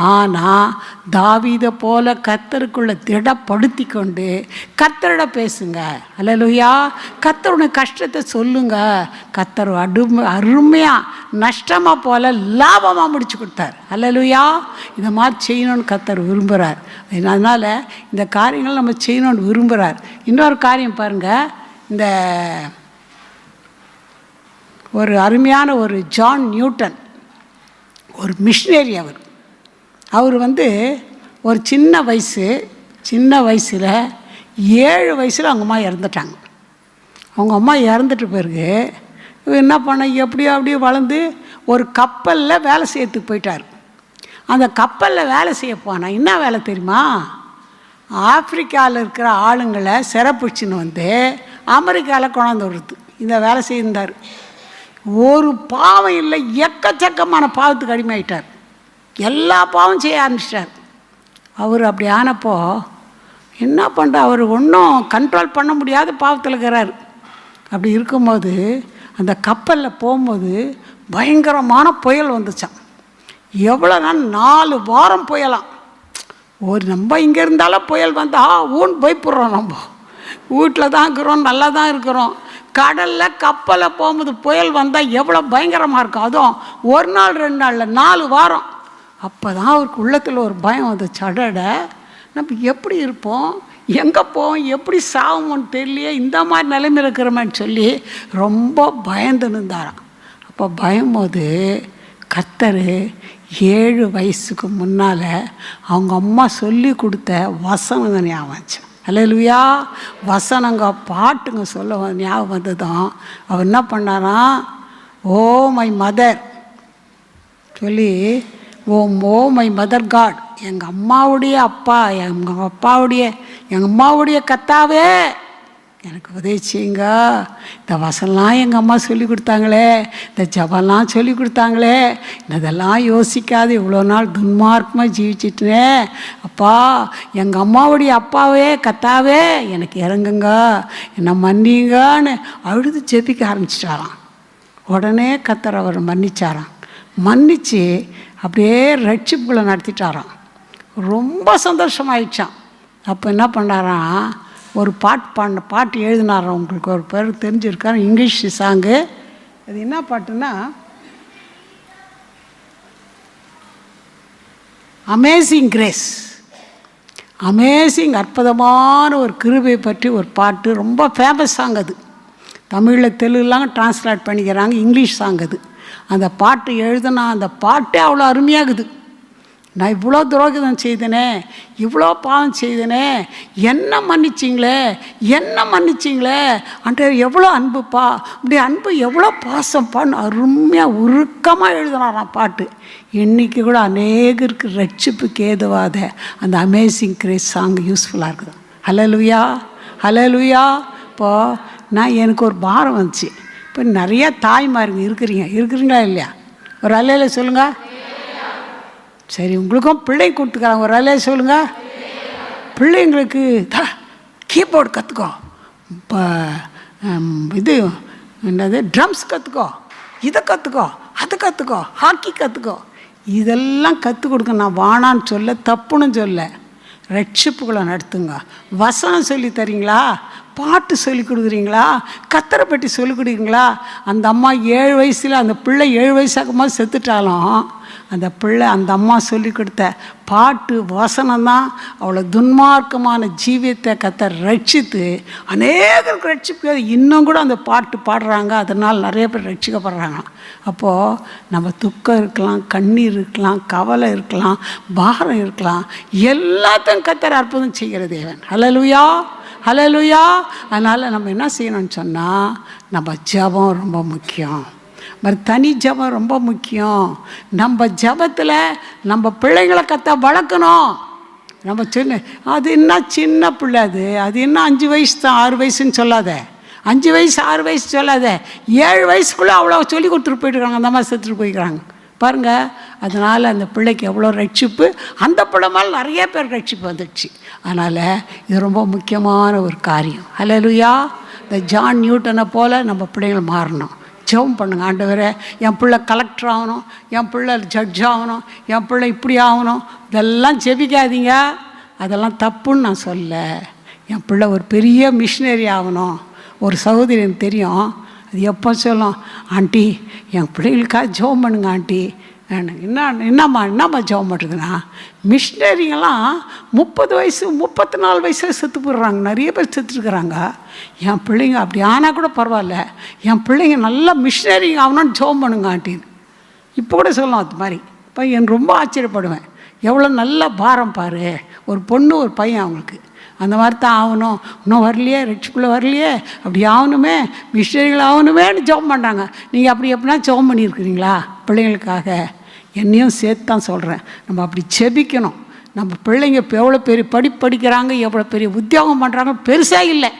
ஆனால் தாவீதை போல கர்த்தருக்குள்ளே திடப்படுத்தி கொண்டு கர்த்தரோட பேசுங்க. அல்லேலூயா. கர்த்தருடைய கஷ்டத்தை சொல்லுங்க. கர்த்தர் அருமையாக நஷ்டமாக போல லாபமாக முடிச்சு கொடுத்தார். அல்லேலூயா. இந்த மாதிரி செய்யணும்னு கர்த்தர் விரும்புகிறார். அதனால் இந்த காரியங்கள் நம்ம செய்யணும்னு விரும்புகிறார். இன்னொரு காரியம் பாருங்கள், இந்த ஒரு அருமையான ஒரு ஜான் நியூட்டன், ஒரு மிஷினரி. அவர் ஒரு சின்ன வயசில் 7 வயசில் அவங்க அம்மா இறந்துட்டாங்க. அவங்க அம்மா இறந்துட்டு பிறகு என்ன பண்ண, அப்படியே வளர்ந்து ஒரு கப்பலில் வேலை செய்யறதுக்கு போயிட்டார். அந்த கப்பலில் வேலை செய்ய போனால் என்ன வேலை தெரியுமா, ஆப்பிரிக்காவில் இருக்கிற ஆளுங்களை சிறப்பிடிச்சின்னு அமெரிக்காவில் கொண்டாந்து விடுறது. இந்த வேலை செய்திருந்தார். ஒரு பாவம் இல்லை, எக்கச்சக்கமான பாவத்துக்கு அடிமையாயிட்டார். எல்லா பாவம் செய்ய ஆரம்பிச்சிட்டார். அவர் அப்படி ஆனப்போ என்ன பண்ணுற, அவர் ஒன்றும் கண்ட்ரோல் பண்ண முடியாத பாவத்தில் இருக்கிறார். அப்படி இருக்கும்போது அந்த கப்பலில் போகும்போது பயங்கரமான புயல் வந்துச்சான். எவ்வளோ நாள், 4 வாரம் புயலாம். நம்ம இங்கே இருந்தாலும் புயல் வந்தால் ஊன் பயப்படுறோம். நம்ம வீட்டில் தான் இருக்கிறோம், நல்லா தான் இருக்கிறோம். கடலில் கப்பலில் போகும்போது புயல் வந்தால் எவ்வளோ பயங்கரமாக இருக்கும். அதுவும் 1 நாள் 2 நாளில் 4 வாரம். அப்போ தான் அவருக்கு உள்ளத்தில் ஒரு பயம் வந்துச்சு. அடட, நம்ம எப்படி இருப்போம், எங்கே போவோம், எப்படி சாவோம்னு தெரியலையே, இந்த மாதிரி நிலைமை இருக்கிறோமேன்னு சொல்லி ரொம்ப பயந்து நின்றாராம். அப்போ பயம்போது கர்த்தர் 7 வயசுக்கு முன்னால் அவங்க அம்மா சொல்லி கொடுத்த வசனங்க ஞாபகம். அல்லேலூயா. வசனங்க பாட்டுங்க சொல்ல ஞாபகம் வந்ததும் அவர் என்ன பண்ணாராம், ஓ மை மதர் சொல்லி, ஓ மை மதர் காட், எங்கள் அம்மாவுடைய அப்பா, எங்கள் அம்மாவுடைய கர்த்தாவே எனக்கு உதவி செய்யுங்க. இந்த வசனம்லாம் எங்கள் அம்மா சொல்லி கொடுத்தாங்களே, இந்த ஜபம்லாம் சொல்லி கொடுத்தாங்களே, இதெல்லாம் யோசிக்காது இவ்வளோ நாள் துன்மார்க்கமாக ஜீவிச்சிட்டே, அப்பா எங்கள் அம்மாவுடைய அப்பாவே கர்த்தாவே எனக்கு இறங்குங்க, என்னை மன்னிங்கன்னு அழுது ஜெபிக்க ஆரம்பிச்சிட்டாராம். உடனே கர்த்தர் அவர் மன்னிச்சாராம். மன்னித்து அப்படியே ரட்சிப்புகளை நடத்திட்டாராம். ரொம்ப சந்தோஷமாயிடுச்சான். அப்போ என்ன பண்ணாராம், ஒரு பாட்டு எழுதினாராம். உங்களுக்கு ஒரு பேர் தெரிஞ்சிருக்காரு, இங்கிலீஷ் சாங்கு. அது என்ன பாட்டுன்னா, அமேசிங் கிரேஸ். அமேசிங், அற்புதமான ஒரு கிருபை பற்றி ஒரு பாட்டு. ரொம்ப ஃபேமஸ் சாங் அது. தமிழில் தெலுங்குலாம் டிரான்ஸ்லேட் பண்ணிக்கிறாங்க. இங்கிலீஷ் சாங் அது. அந்த பாட்டு எழுதுனா அந்த பாட்டே அவ்வளோ அருமையாகுது. நான் இவ்வளோ துரோகிதம் செய்தனே, இவ்வளோ பாவம் செய்தனே, என்ன மன்னிச்சிங்களே, என்ன மன்னிச்சிங்களே, ஆண்டவர் எவ்வளோ அன்புப்பா, இப்படி அன்பு எவ்வளோ பாசம்ப்பான்னு அருமையாக உருக்கமாக எழுதுனாராம் பாட்டு. இன்றைக்கி கூட அநேகருக்கு ரட்சிப்புக்கு ஏதுவாத அந்த அமேசிங் கிரேஸ் சாங் யூஸ்ஃபுல்லாக இருக்குது. ஹல்லேலூயா, ஹல்லேலூயா. இப்போது நான் எனக்கு ஒரு பாரம் வந்துச்சு. இப்போ நிறையா தாய்மாருங்க இருக்கிறீங்களா இல்லையா? ஒரு அல்லையில சொல்லுங்கள். சரி, உங்களுக்கும் பிள்ளை கொடுத்துக்கிறாங்க, ஒரு அல்லையில சொல்லுங்கள். பிள்ளைங்களுக்கு கீபோர்டு கற்றுக்கோ, இப்போ இது என்னது ட்ரம்ஸ் கற்றுக்கோ, இதை கற்றுக்கோ, அதை கற்றுக்கோ, ஹாக்கி கற்றுக்கோ, இதெல்லாம் கற்றுக் கொடுக்க நான் வானான்னு சொல்ல, தப்புன்னு சொல்ல. ரட்சிப்புகளை நடத்துங்க. வசனம் சொல்லி தரீங்களா, பாட்டு சொல்லி கொடுக்குறீங்களா, கத்தரை பற்றி சொல்லி கொடுக்குறீங்களா? அந்த அம்மா 7 வயசில், அந்த பிள்ளை 7 வயசாகும்போது செத்துட்டாலும் அந்த பிள்ளை அந்த அம்மா சொல்லி கொடுத்த பாட்டு வசனம்தான் அவ்வளோ துன்மார்க்கமான ஜீவியத்தை கத்தர் ரட்சித்து அநேகருக்கு ரட்சிப்பு. இன்னும் கூட அந்த பாட்டு பாடுறாங்க, அதனால் நிறைய பேர் ரட்சிக்கப்படுறாங்க. அப்போது நம்ம துக்கம் இருக்கலாம், கண்ணீர் இருக்கலாம், கவலை இருக்கலாம், பாரம் இருக்கலாம், எல்லாத்தையும் கத்தர் அற்புதம் செய்கிற தேவன். ஹல்லேலூயா, ஹல்லேலூயா. அதனால் நம்ம என்ன செய்யணும்னு சொன்னால், நம்ம ஜெபம் ரொம்ப முக்கியம். தனி ஜெபம் ரொம்ப முக்கியம். நம்ம ஜெபத்தில் நம்ம பிள்ளைங்களை வளர்க்கணும். நம்ம அது என்ன சின்ன பிள்ளை, அது என்ன 5 வயசு தான், 6 வயசுன்னு சொல்லாத, 5 வயசு 6 வயசு சொல்லாத, 7 வயசுக்குள்ளே அவ்வளோ சொல்லி கொடுத்துட்டு போயிட்டுருக்காங்க. அந்த மாதிரி செத்துட்டு போய்க்கிறாங்க பாருங்கள். அதனால் அந்த பிள்ளைக்கு எவ்வளோ ரட்சிப்பு, அந்த பிள்ளை மேலே நிறைய பேர் ரட்சிப்பு வந்துடுச்சு. அதனால் இது ரொம்ப முக்கியமான ஒரு காரியம். ஹல்லேலூயா. இந்த ஜான் நியூட்டனை போல் நம்ம பிள்ளைகள் மாறணும். ஜெபம் பண்ணுங்க. ஆண்டவரே, என் பிள்ளை கலெக்டர் ஆகணும், என் பிள்ளை ஜட்ஜ் ஆகணும், என் பிள்ளை இப்படி ஆகணும். இதெல்லாம் ஜெபிக்காதீங்க, அதெல்லாம் தப்புன்னு நான் சொல்ல. என் பிள்ளை ஒரு பெரிய மிஷினரி ஆகணும். ஒரு சகோதரி எனக்கு தெரியும், அது எப்போ சொல்லும், ஆண்டி என் பிள்ளைகளுக்காக ஜெபம் பண்ணுங்க ஆண்டி. என்னம்மா ஜெபம் பண்ணுறதுன்னா, மிஷினரிங்கெல்லாம் 30 வயசு 34 வயசில் செத்து போடுறாங்க. நிறைய பேர் செத்துருக்குறாங்க. என் பிள்ளைங்க அப்படி ஆனால் கூட பரவாயில்ல, என் பிள்ளைங்க நல்லா மிஷினரி ஆகணும்னு ஜெபம் பண்ணுங்க ஆண்டின்னு இப்போ கூட சொல்லலாம். அது மாதிரி இப்போ என் ரொம்ப ஆச்சரியப்படுவேன். எவ்வளோ நல்ல பாரம் பாரு, ஒரு பொண்ணு ஒரு பையன் அவங்களுக்கு அந்த மாதிரி தான் ஆகணும். இன்னும் வரலையே, ரட்சிப்புள்ள வரலையே, அப்படி ஆகணுமே, மிஷினரிகள் ஆகணுமேன்னு ஜெபம் பண்ணுறாங்க. நீங்கள் அப்படி எப்படின்னா ஜெபம் பண்ணியிருக்கிறீங்களா பிள்ளைங்களுக்காக? என்னையும் சேர்த்து தான் சொல்கிறேன். நம்ம அப்படி செபிக்கணும். நம்ம பிள்ளைங்க இப்போ எவ்வளோ பெரிய படிக்கிறாங்க, எவ்வளோ பெரிய உத்தியோகம் பண்ணுறாங்க, பெருசாக இல்லை.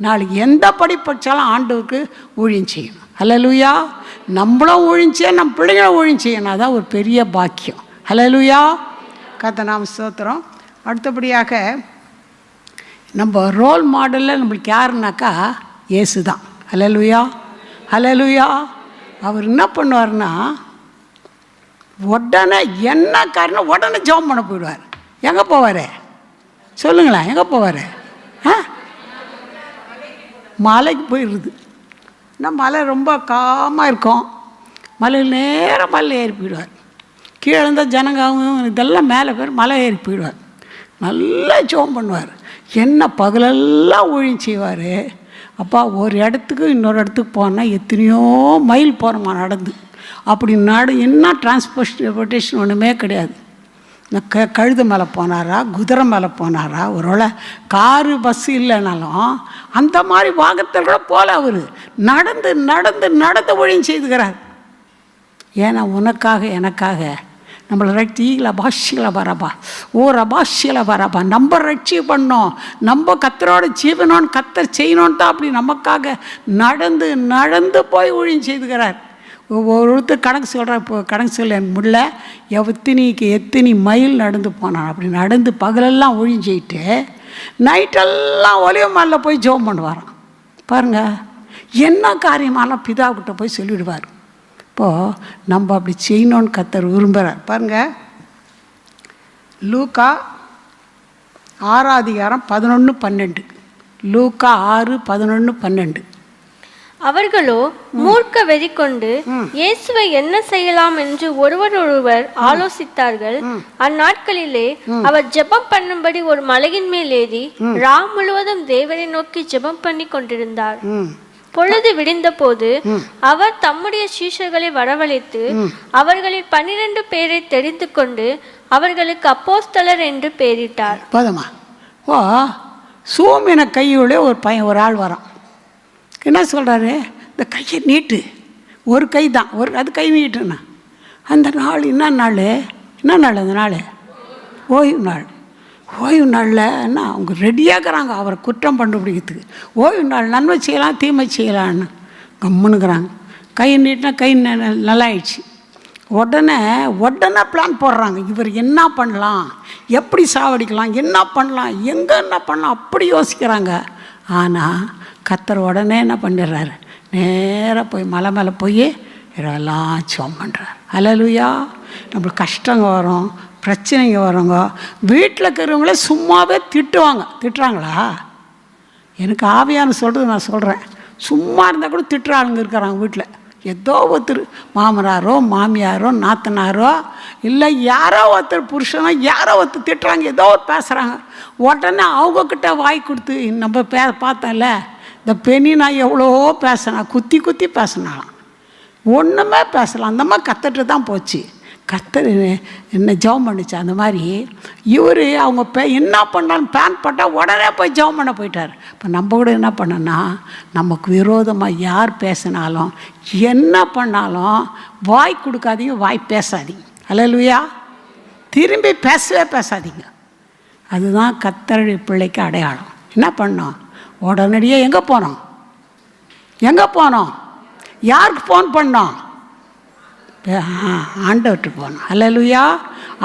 நாளைக்கு எந்த படிச்சாலும் ஆண்டவருக்கு ஊழியம் செய்யணும். ஹல்லேலூயா. நம்மளும் ஊழியம் செய்ய, நம்ம பிள்ளைங்களும் ஊழியம் செய்யணும். அதான் ஒரு பெரிய பாக்கியம். ஹல்லேலூயா. கர்த்தர் நாம ஸ்தோத்திரம். அடுத்தபடியாக நம்ம ரோல் மாடலில் நம்மளுக்கு யாருனாக்கா இயேசு தான். ஹல்லேலூயா, ஹல்லேலூயா. அவர் என்ன பண்ணுவார்னா, உடனே என்ன காரணம் உடனே ஜெபம் பண்ண போயிடுவார். எங்கே போவார் சொல்லுங்களேன்? எங்கே போவார்? மலைக்கு போயிடுறது. நான் மலை ரொம்ப காமாக இருக்கும், மலையில் நேராக மலையில் ஏறி போயிடுவார். கீழே இருந்தால் ஜனங்காவும் இதெல்லாம் மேலே போய் மலை ஏறி போயிடுவார். நல்லா ஜெபம் பண்ணுவார். என்ன பகலெல்லாம் ஊழியம் செய்வார். அப்பா ஒரு இடத்துக்கு இன்னொரு இடத்துக்கு போனால் எத்தனையோ மைல் போகிறோமா நடந்து. அப்படி என்ன டிரான்ஸ்போர்ட்டேஷன் ஒன்றுமே கிடையாது. கழுத மேலே போனாரா, குதிரை மேலே போனாரா, ஒருவேளை காரு பஸ்ஸு இல்லைனாலும் அந்த மாதிரி வாகத்தில் கூட போல அவர் நடந்து நடந்து நடந்து ஊழியம் செய்துக்கிறார். ஏன்னா உனக்காக எனக்காக நம்மளை ரட்சிகளை பாஷிகளை வரப்பா, ரபாஷிகளை வரப்பா, நம்ம ரட்சி பண்ணோம், நம்ம கத்தரோட ஜீவனோன்னு கத்தர் செய்யணுன்னு தான் அப்படி நமக்காக நடந்து நடந்து போய் ஊழியம் செய்துக்கிறார். ஒருத்தர் கணக்கு சொல்கிறார். இப்போ கணக்கு சொல்ல எனக்கு முடியல, எத்தனை மைல் நடந்து போனான். அப்படி நடந்து பகலெல்லாம் ஊழியம் செய்யிட்டு நைட்டெல்லாம் ஒலிவ மலையில் போய் ஜெபம் பண்ணுவாராம். பாருங்கள், என்ன காரியமாலாம் பிதாவுக்கிட்ட போய் சொல்லிவிடுவார். இப்போது நம்ம அப்படி செய்யணுன்னு கத்தர் விரும்புகிறார். பாருங்கள், லூக்கா 6:11-12. லூக்கா 6:11-12. அவர்களோ மூர்க்க வெறி கொண்டு இயேசுவை என்ன செய்யலாம் என்று ஒருவர் ஆலோசித்தார்கள். அந்நாட்களிலே அவர் ஜெபம் பண்ணும்படி ஒரு மலையின் மேல் ஏறி ராம் முழுவதும் தேவனை நோக்கி ஜெபம் பண்ணி கொண்டிருந்தார். பொழுது விடிந்தபோது அவர் தம்முடைய சீஷர்களை வரவழைத்து அவர்களில் 12 பேரை தெரிந்து கொண்டு அவர்களுக்கு அப்போஸ்தலர் என்று பெயரிட்டார். போதுமா? ஓ, சூமின கையோட ஒரு ஆள் வரான். என்ன சொல்கிறாரு? இந்த கையை நீட்டு. ஒரு கை தான், அது கை நீட்டுண்ணா. அந்த நாள் என்ன நாள் அந்த நாள்? ஓய்வு நாள். ஓய்வு நாளில் என்ன அவங்க ரெடியாகிறாங்க அவரை குற்றம் கண்டுபிடிக்கிறதுக்கு. ஓய்வு நாள் நன்மை செய்யலாம் தீமை செய்யலான்னு கம்முனுக்குறாங்க. கை நீட்டினா கை நல்லாயிடுச்சு. உடனே பிளான் போடுறாங்க. இவர் என்ன பண்ணலாம், எப்படி சாவடிக்கலாம், என்ன பண்ணலாம், எங்கே என்ன பண்ணலாம், அப்படி யோசிக்கிறாங்க. ஆனால் கர்த்தர் உடனே என்ன பண்ணிடுறாரு? நேராக போய் மலை மேலே போய் இரவெல்லாம் ஜெபம் பண்ணுறார். அல்லேலூயா. நம்மளுக்கு கஷ்டங்க வரும், பிரச்சனைங்க வருங்க. வீட்டில் இருக்கிறவங்களே சும்மாவே திட்டுறாங்களா? எனக்கு ஆவியான சொல்கிறது நான் சொல்கிறேன். சும்மா இருந்தால் கூட திட்டுற ஆளுங்க இருக்கிறாங்க வீட்டில். ஏதோ ஒருத்தர் மாமனாரோ மாமியாரோ நாத்தனாரோ இல்லை யாரோ ஒருத்தர் புருஷனோ யாரோ ஒருத்தர் திட்டுறாங்க, ஏதோ ஒரு பேசுகிறாங்க. உடனே அவங்கக்கிட்ட வாய் கொடுத்து நம்ம பார்த்தோம்ல, இந்த பெண்ணி நான் எவ்வளோ பேசினேன், குத்தி பேசினாலாம், ஒன்றுமே பேசலாம். அந்த மாதிரி கற்றுட்டு தான் போச்சு. கர்த்தர் என்ன ஜெபம் பண்ணிச்சு. அந்த மாதிரி இவர் அவங்க என்ன பண்ணாலும் பேன் போட்டால் உடனே போய் ஜெபம் பண்ண போயிட்டார். இப்போ நம்ம கூட என்ன பண்ணோன்னா, நமக்கு விரோதமாக யார் பேசினாலும் என்ன பண்ணாலும் வாய் கொடுக்காதீங்க, வாய் பேசாதீங்க. அல்லேலூயா. திரும்பி பேசாதீங்க. அதுதான் கர்த்தருடைய பிள்ளைக்கு அடையாளம். என்ன பண்ணோம்? உடனடியாக எங்கே போனோம்? யாருக்கு ஃபோன் பண்ணோம்? ஆண்டவர்கிட்ட போகணும். அல்லேலூயா.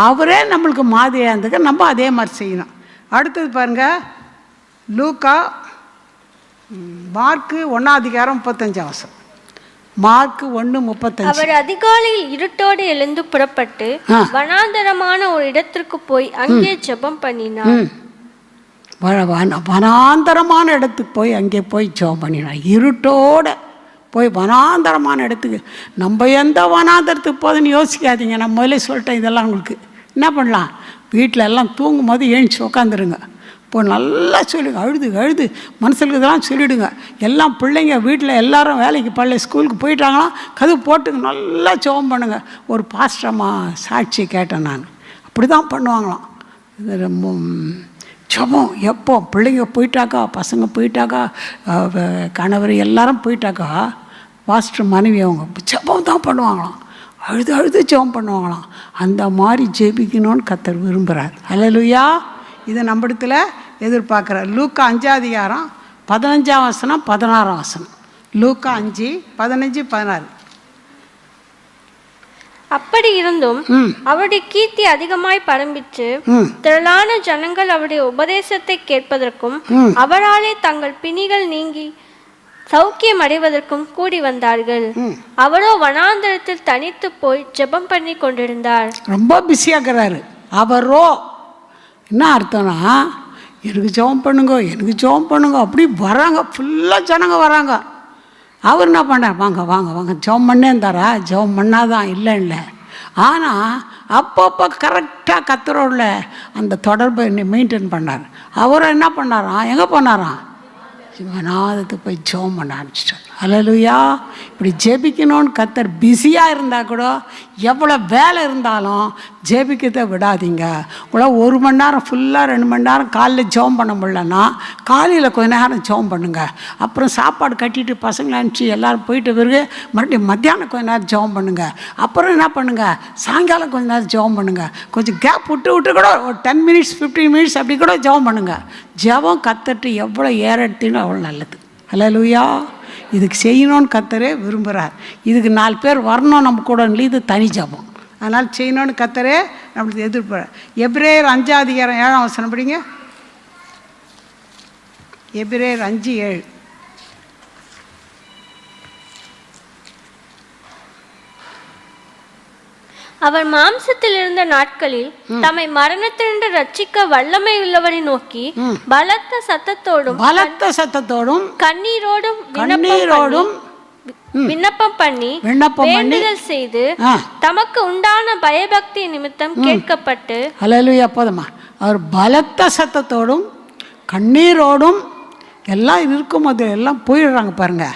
அவரே நம்மளுக்கு மாதிரியாக இருந்துக்க நம்ம அதே மாதிரி செய்யணும். அடுத்தது பாருங்கள், லூக்கா மார்க்கு 1:35. மார்க்கு 1:35. அவர் அதிகாலையில் இருட்டோடு எழுந்து புறப்பட்டு வனாந்தரமான ஒரு இடத்திற்கு போய் அங்கே ஜெபம் பண்ணினார். வனாந்தரமான இடத்துக்கு போய் அங்கே போய் ஜெபம் பண்ணினார். இருட்டோட போய் வனாந்தரமான இடத்துக்கு. நம்ம எந்த வனாந்தரத்துக்கு போதுன்னு யோசிக்காதீங்க. நான் முதலே சொல்லிட்டேன். இதெல்லாம் உங்களுக்கு என்ன பண்ணலாம்? வீட்டில் எல்லாம் தூங்கும் போது எழுந்துச்சி உக்காந்துருங்க. இப்போ நல்லா சொல்லுங்க, அழுது மனசுக்கு இதெல்லாம் சொல்லிவிடுங்க. எல்லாம் பிள்ளைங்க வீட்டில் எல்லாரும் வேலைக்கு ஸ்கூலுக்கு போயிட்டாங்கன்னா கதவு போட்டுங்க, நல்லா ஜெபம் பண்ணுங்க. ஒரு பாஸ்டர்மா சாட்சி கேட்டேன் நான். அப்படி தான் பண்ணுவாங்களாம். இது ரொம்ப ஜெபம். எப்போ பிள்ளைங்க போயிட்டாக்கா, பசங்க போயிட்டாக்கா, கணவர் எல்லாரும் போயிட்டாக்கா, பாஸ்டர் மனைவி அவங்க ஜெபம் தான் பண்ணுவாங்களாம். அழுது ஜெபம் பண்ணுவாங்களாம். அந்த மாதிரி ஜெபிக்கணும்னு கர்த்தர் விரும்புகிறார். அல்லேலூயா. இதை நம்ம இடத்துல எதிர்பார்க்குறார். லூக்கா 5:15, 16. லூக்கா 5:15-16. அப்படி இருந்தும் அவருடைய கீர்த்தி அதிகமாய் பரம்பிற்று. திரளான ஜனங்கள் அவருடைய உபதேசத்தை கேட்பதற்கும் அவராலே தங்கள் பிணிகள் நீங்கி சௌக்கியம் அடைவதற்கும் கூடி வந்தார்கள். அவரோ வனாந்தரத்தில் தனித்து போய் ஜெபம் பண்ணி கொண்டிருந்தார். ரொம்ப பிஸியாகிறாரு. அவரோ என்ன அர்த்தம்னா, எனக்கு ஜெபம் பண்ணுங்க அப்படி வராங்க. ஃபுல்லாக ஜனங்க வராங்க. அவர் என்ன பண்ணார்? வாங்க ஜெபம் பண்ணே இருந்தாரா? ஜெபம் பண்ணாதான் இல்லை. ஆனால் அப்பப்போ கரெக்டாக கர்த்தரோட அந்த தொடர்பை மெயின்டைன் பண்ணார். அவரை என்ன பண்ணாராம்? எங்கே போனாராம்? வனாந்தரத்துக்கு போய் ஜெபம் பண்ண ஆரம்பிச்சிட்டார். அல்லேலூயா. இப்படி ஜெபிக்கணும்னு கர்த்தர் பிஸியாக இருந்தால் கூட, எவ்வளோ வேலை இருந்தாலும் ஜெபிக்கிறத விடாதீங்க. கூட 1 மணி நேரம் ஃபுல்லாக 2 மணி நேரம் காலையில் ஜெபம் பண்ண முடியலன்னா காலையில் கொஞ்ச நேரம் ஜெபம் பண்ணுங்க. அப்புறம் சாப்பாடு கட்டிட்டு பசங்களை அனுப்பிச்சி எல்லோரும் போயிட்டு பிறகு மறுபடியும் மத்தியானம் கொஞ்ச நேரம் ஜெபம் பண்ணுங்க. அப்புறம் என்ன பண்ணுங்கள்? சாயங்காலம் கொஞ்ச நேரம் ஜெபம் பண்ணுங்கள். கொஞ்சம் கேப் விட்டு கூட ஒரு 10 மினிட்ஸ் 15 மினிட்ஸ் அப்படி கூட ஜெபம் பண்ணுங்கள். ஜெபம் கர்த்தர்ட்ட எவ்வளோ ஏறெடுத்தீங்களோ அவ்வளோ நல்லது. அல்லேலூயா. இதுக்கு செய்யணும்னு கர்த்தரே விரும்புகிறார். இதுக்கு 4 பேர் வரணும் நம்ம கூட. இது தனி ஜெபம். அதனால் செய்யணும்னு கர்த்தரே நம்மளுக்கு எதிர்பார்ப்பார். எபிரேயர் 5:7 படிங்க. எபிரேயர் 5:7. அவர் மாம்சத்தில் இருந்த நாட்களில் தம்மை மரணத்திலிருந்து ரட்சிக்க வல்லமை உள்ளவரை நோக்கி பலத்த சத்தத்தோடும் கண்ணீரோடும் விண்ணப்பம் பண்ணி வேண்டுதல் செய்து தமக்கு உண்டான பயபக்தி நிமித்தம் கேட்கப்பட்டு. அல்லேலூயா. போதுமா? அவர் பலத்த சத்தத்தோடும் கண்ணீரோடும் எல்லாம் இருக்கும்போது எல்லாம் போயிடுறாங்க பாருங்க.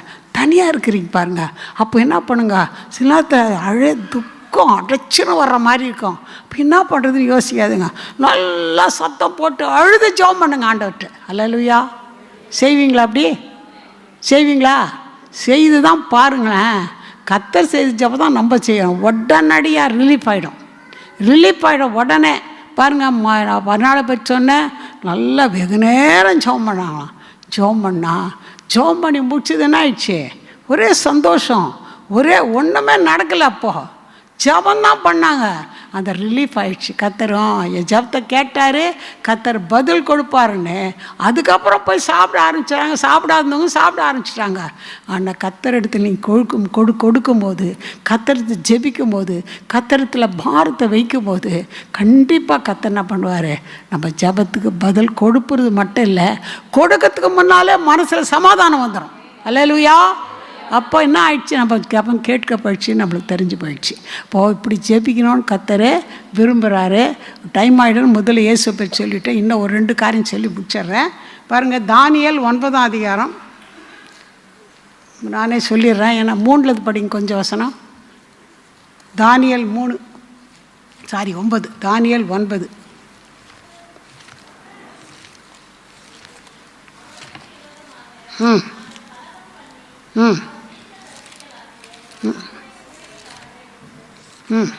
தனியாக இருக்கிறீங்க பாருங்க. அப்போ என்ன பண்ணுங்க, சில நேரத்தில் துக்கம் அடைச்சுன்னு வர்ற மாதிரி இருக்கும். அப்போ என்ன பண்ணுறதுன்னு யோசிக்காதுங்க, நல்லா சத்தம் போட்டு அழுது ஜெபம் பண்ணுங்க ஆண்டவர்கிட்ட. அல்லேலூயா. செய்வீங்களா? அப்படி செய்வீங்களா? செய்து தான் பாருங்களேன். கர்த்தர் செய்த ஜெபம் தான் நம்ம செய்யணும். உடனடியாக ரிலீஃப் ஆகிடும். ரிலீஃப் ஆகிடும் உடனே. பாருங்கள், மறுநாள் போய் சொன்னேன், நல்லா வெகு நேரம் ஜெபம் பண்ணாங்களாம். ஜெபம் பண்ணி முடிச்சதுன்னா ஆயிடுச்சு, ஒரே சந்தோஷம், ஒரே ஒன்றுமே நடக்கலை. அப்போது ஜெபந்தான் பண்ணாங்க, அந்த ரிலீஃப் ஆயிடுச்சு. கர்த்தரும் என் ஜெபத்தை கேட்டார், கர்த்தர் பதில் கொடுப்பாருன்னு. அதுக்கப்புறம் போய் சாப்பிட ஆரம்பிச்சிட்டாங்க. சாப்பிடாதவங்க சாப்பிட ஆரம்பிச்சிட்டாங்க. ஆனால் கர்த்தர் இடத்துல நீங்கள் கொடுக்கும்போது, கர்த்தரத்தை ஜெபிக்கும்போது, கர்த்தரத்தில் பாரத்தை வைக்கும்போது கண்டிப்பாக கர்த்தர் என்ன பண்ணுவார், நம்ம ஜெபத்துக்கு பதில் கொடுப்பது மட்டும் இல்லை, கொடுக்கறதுக்கு முன்னாலே மனசில் சமாதானம் வந்துடும். அல்லேலூயா. அப்போ என்ன ஆயிடுச்சு, நம்ம ஜெபம் கேட்க போயிடுச்சு, நம்மளுக்கு தெரிஞ்சு போயிடுச்சு. இப்போது இப்படி ஜெபிக்கணும்னு கர்த்தர் விரும்புகிறாரு. டைம் ஆகிடும். முதல்ல இயேசு பேர் சொல்லிவிட்டு இன்னும் ஒரு 2 காரியம் சொல்லி முடிச்சிட்றேன். பாருங்கள், தானியேல் 9ஆம் அதிகாரம் நானே சொல்லிடுறேன், ஏன்னா 3ல் படிங்க கொஞ்சம் வசனம். தானியேல் 9. தானியேல் 9. ம் ம் ம்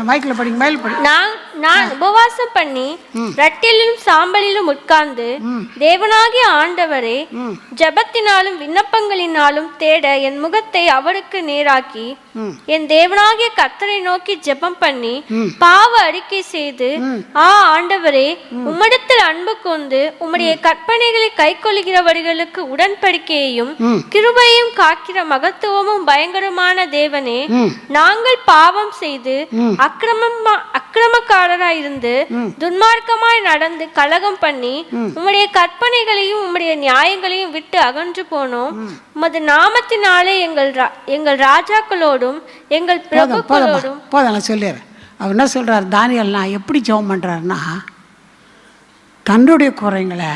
மைக்கில் படிங்க, மயில் படி. நான் உபவாசம் பண்ணி ரட்டிலும் சாம்பலிலும் உட்கார்ந்து தேவனாகிய ஆண்டவரே ஜெபத்தினாலும் விண்ணப்பங்களினாலும் தேட என் முகத்தை அவருக்கு நேராக்கி என் தேவனாகிய கர்த்தரை நோக்கி ஜெபம் பண்ணி பாவ அறிக்கை செய்து, ஆண்டவரே, உம்மிடத்தில் அன்பு கொண்டு உம்முடைய கற்பனைகளை கைக்கொள்கிறவர்களுக்கு உடன்படிக்கையையும் கிருபையும் காக்கிற மகத்துவமும் பயங்கரமான தேவனே, நாங்கள் பாவம் செய்து அக்கிரமக்காரராயிருந்து துன்மார்க்கமாய் நடந்து கலகம் பண்ணி உம்முடைய கற்பனைகளையும் உம்முடைய நியாயங்களையும் விட்டு அகன்று போனோம். உமது நாமத்தினாலே எங்கள் ராஜாக்களோடும் எங்கள் பிரபுக்களோடும். நான் சொல்லிடுறேன். அவர் என்ன சொல்றாரு, தானியேல்னா எப்படி ஜெபம் பண்றாருன்னா, தன்னுடைய குறைங்களை,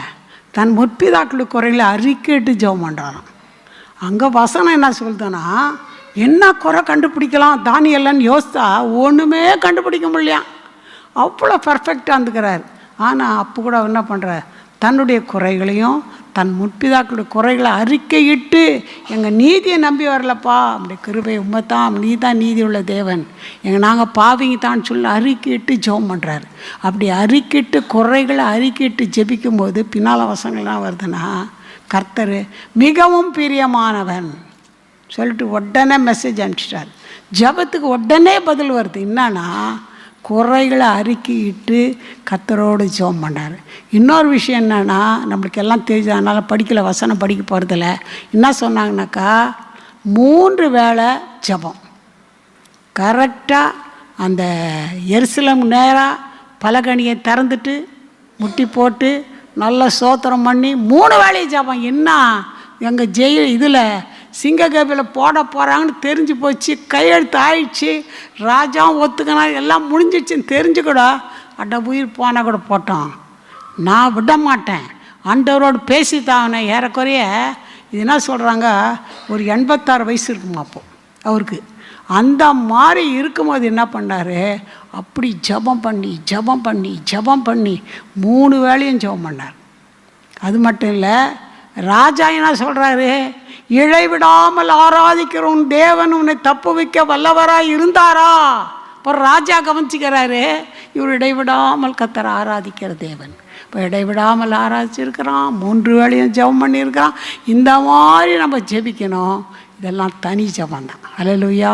தன் முற்பிதாக்களுடைய குறைகளை அறிக்கையிட்டு ஜெபம் பண்றாராம். அங்கே வசனம் என்ன சொல்லுதுன்னா, என்ன குறை கண்டுபிடிக்கலாம் தானியேல்னு யோசித்தா ஒன்றுமே கண்டுபிடிக்க முடியலையா, அவ்வளோ பர்ஃபெக்டாக இருந்துக்கிறார். ஆனால் அப்போ கூட என்ன பண்ணுறார், தன்னுடைய குறைகளையும் தன் முற்பிதாக்களுடைய குறைகளை அறிக்கையிட்டு, எங்கள் நீதியை நம்பி வரலப்பா, அப்படி கிருபை உண்மைத்தான், நீ தான் நீதி உள்ள தேவன், நாங்கள் பாவிங்க தான் சொல்லி அறிக்கையிட்டு ஜெபம் பண்ணுறாரு. அப்படி அறிக்கையிட்டு குறைகளை அறிக்கையிட்டு ஜெபிக்கும் போது பின்னால் வசங்கள்லாம் வருதுன்னா, கர்த்தர் மிகவும் பிரியமானவன் சொல்லிட்டு உடனே மெசேஜ் அனுப்பிச்சிட்டார். ஜெபத்துக்கு உடனே பதில் வருது. என்னன்னா, குறைகளை அறிக்கையிட்டு கர்த்தரோடு ஜெபம் பண்ணார். இன்னொரு விஷயம் என்னென்னா, நம்மளுக்கு எல்லாம் தெரிஞ்சு, அதனால் படிக்கலை, வசனம் படிக்க போகிறதில்ல. என்ன சொன்னாங்கனாக்கா, 3 வேளை ஜெபம் கரெக்டாக அந்த எருசலேம் நேராக பலகணியை திறந்துட்டு முட்டி போட்டு நல்லா சோத்திரம் பண்ணி 3 வேளை ஜெபம். என்ன எங்கள் இதில் சிங்ககபியில் போட போகிறாங்கன்னு தெரிஞ்சு போச்சு, கையெழுத்து ஆயிடுச்சு, ராஜாவும் ஒத்துக்கினா, எல்லாம் முடிஞ்சிடுச்சின்னு தெரிஞ்சு கூட அட உயிர் போனால் கூட போட்டோம், நான் விட மாட்டேன், ஆண்டவரோடு பேசித்தாவனே. ஏறக்குறைய இது என்ன சொல்கிறாங்க, ஒரு 86 வயசு இருக்குமா அப்போது அவருக்கு. அந்த மாதிரி இருக்கும்போது என்ன பண்ணார், அப்படி ஜெபம் பண்ணி 3 வேளையும் ஜெபம் பண்ணார். அது மட்டும் இல்லை, ராஜா என்ன சொல்கிறாரு, இழைவிடாமல் ஆராதிக்கிறோம் தேவன் உன்னை தப்பு வைக்க வல்லவராய் இருந்தாரா. இப்போ ராஜா கவனிச்சுக்கிறாரு, இவர் இடைவிடாமல் கர்த்தரை ஆராதிக்கிற தேவன். இப்போ இடைவிடாமல் ஆராதிச்சிருக்கிறான், 3 வேளையும் ஜெபம் பண்ணியிருக்கிறான். இந்த மாதிரி நம்ம ஜெபிக்கணும். இதெல்லாம் தனி ஜெபம் தான். ஹல்லேலூயா,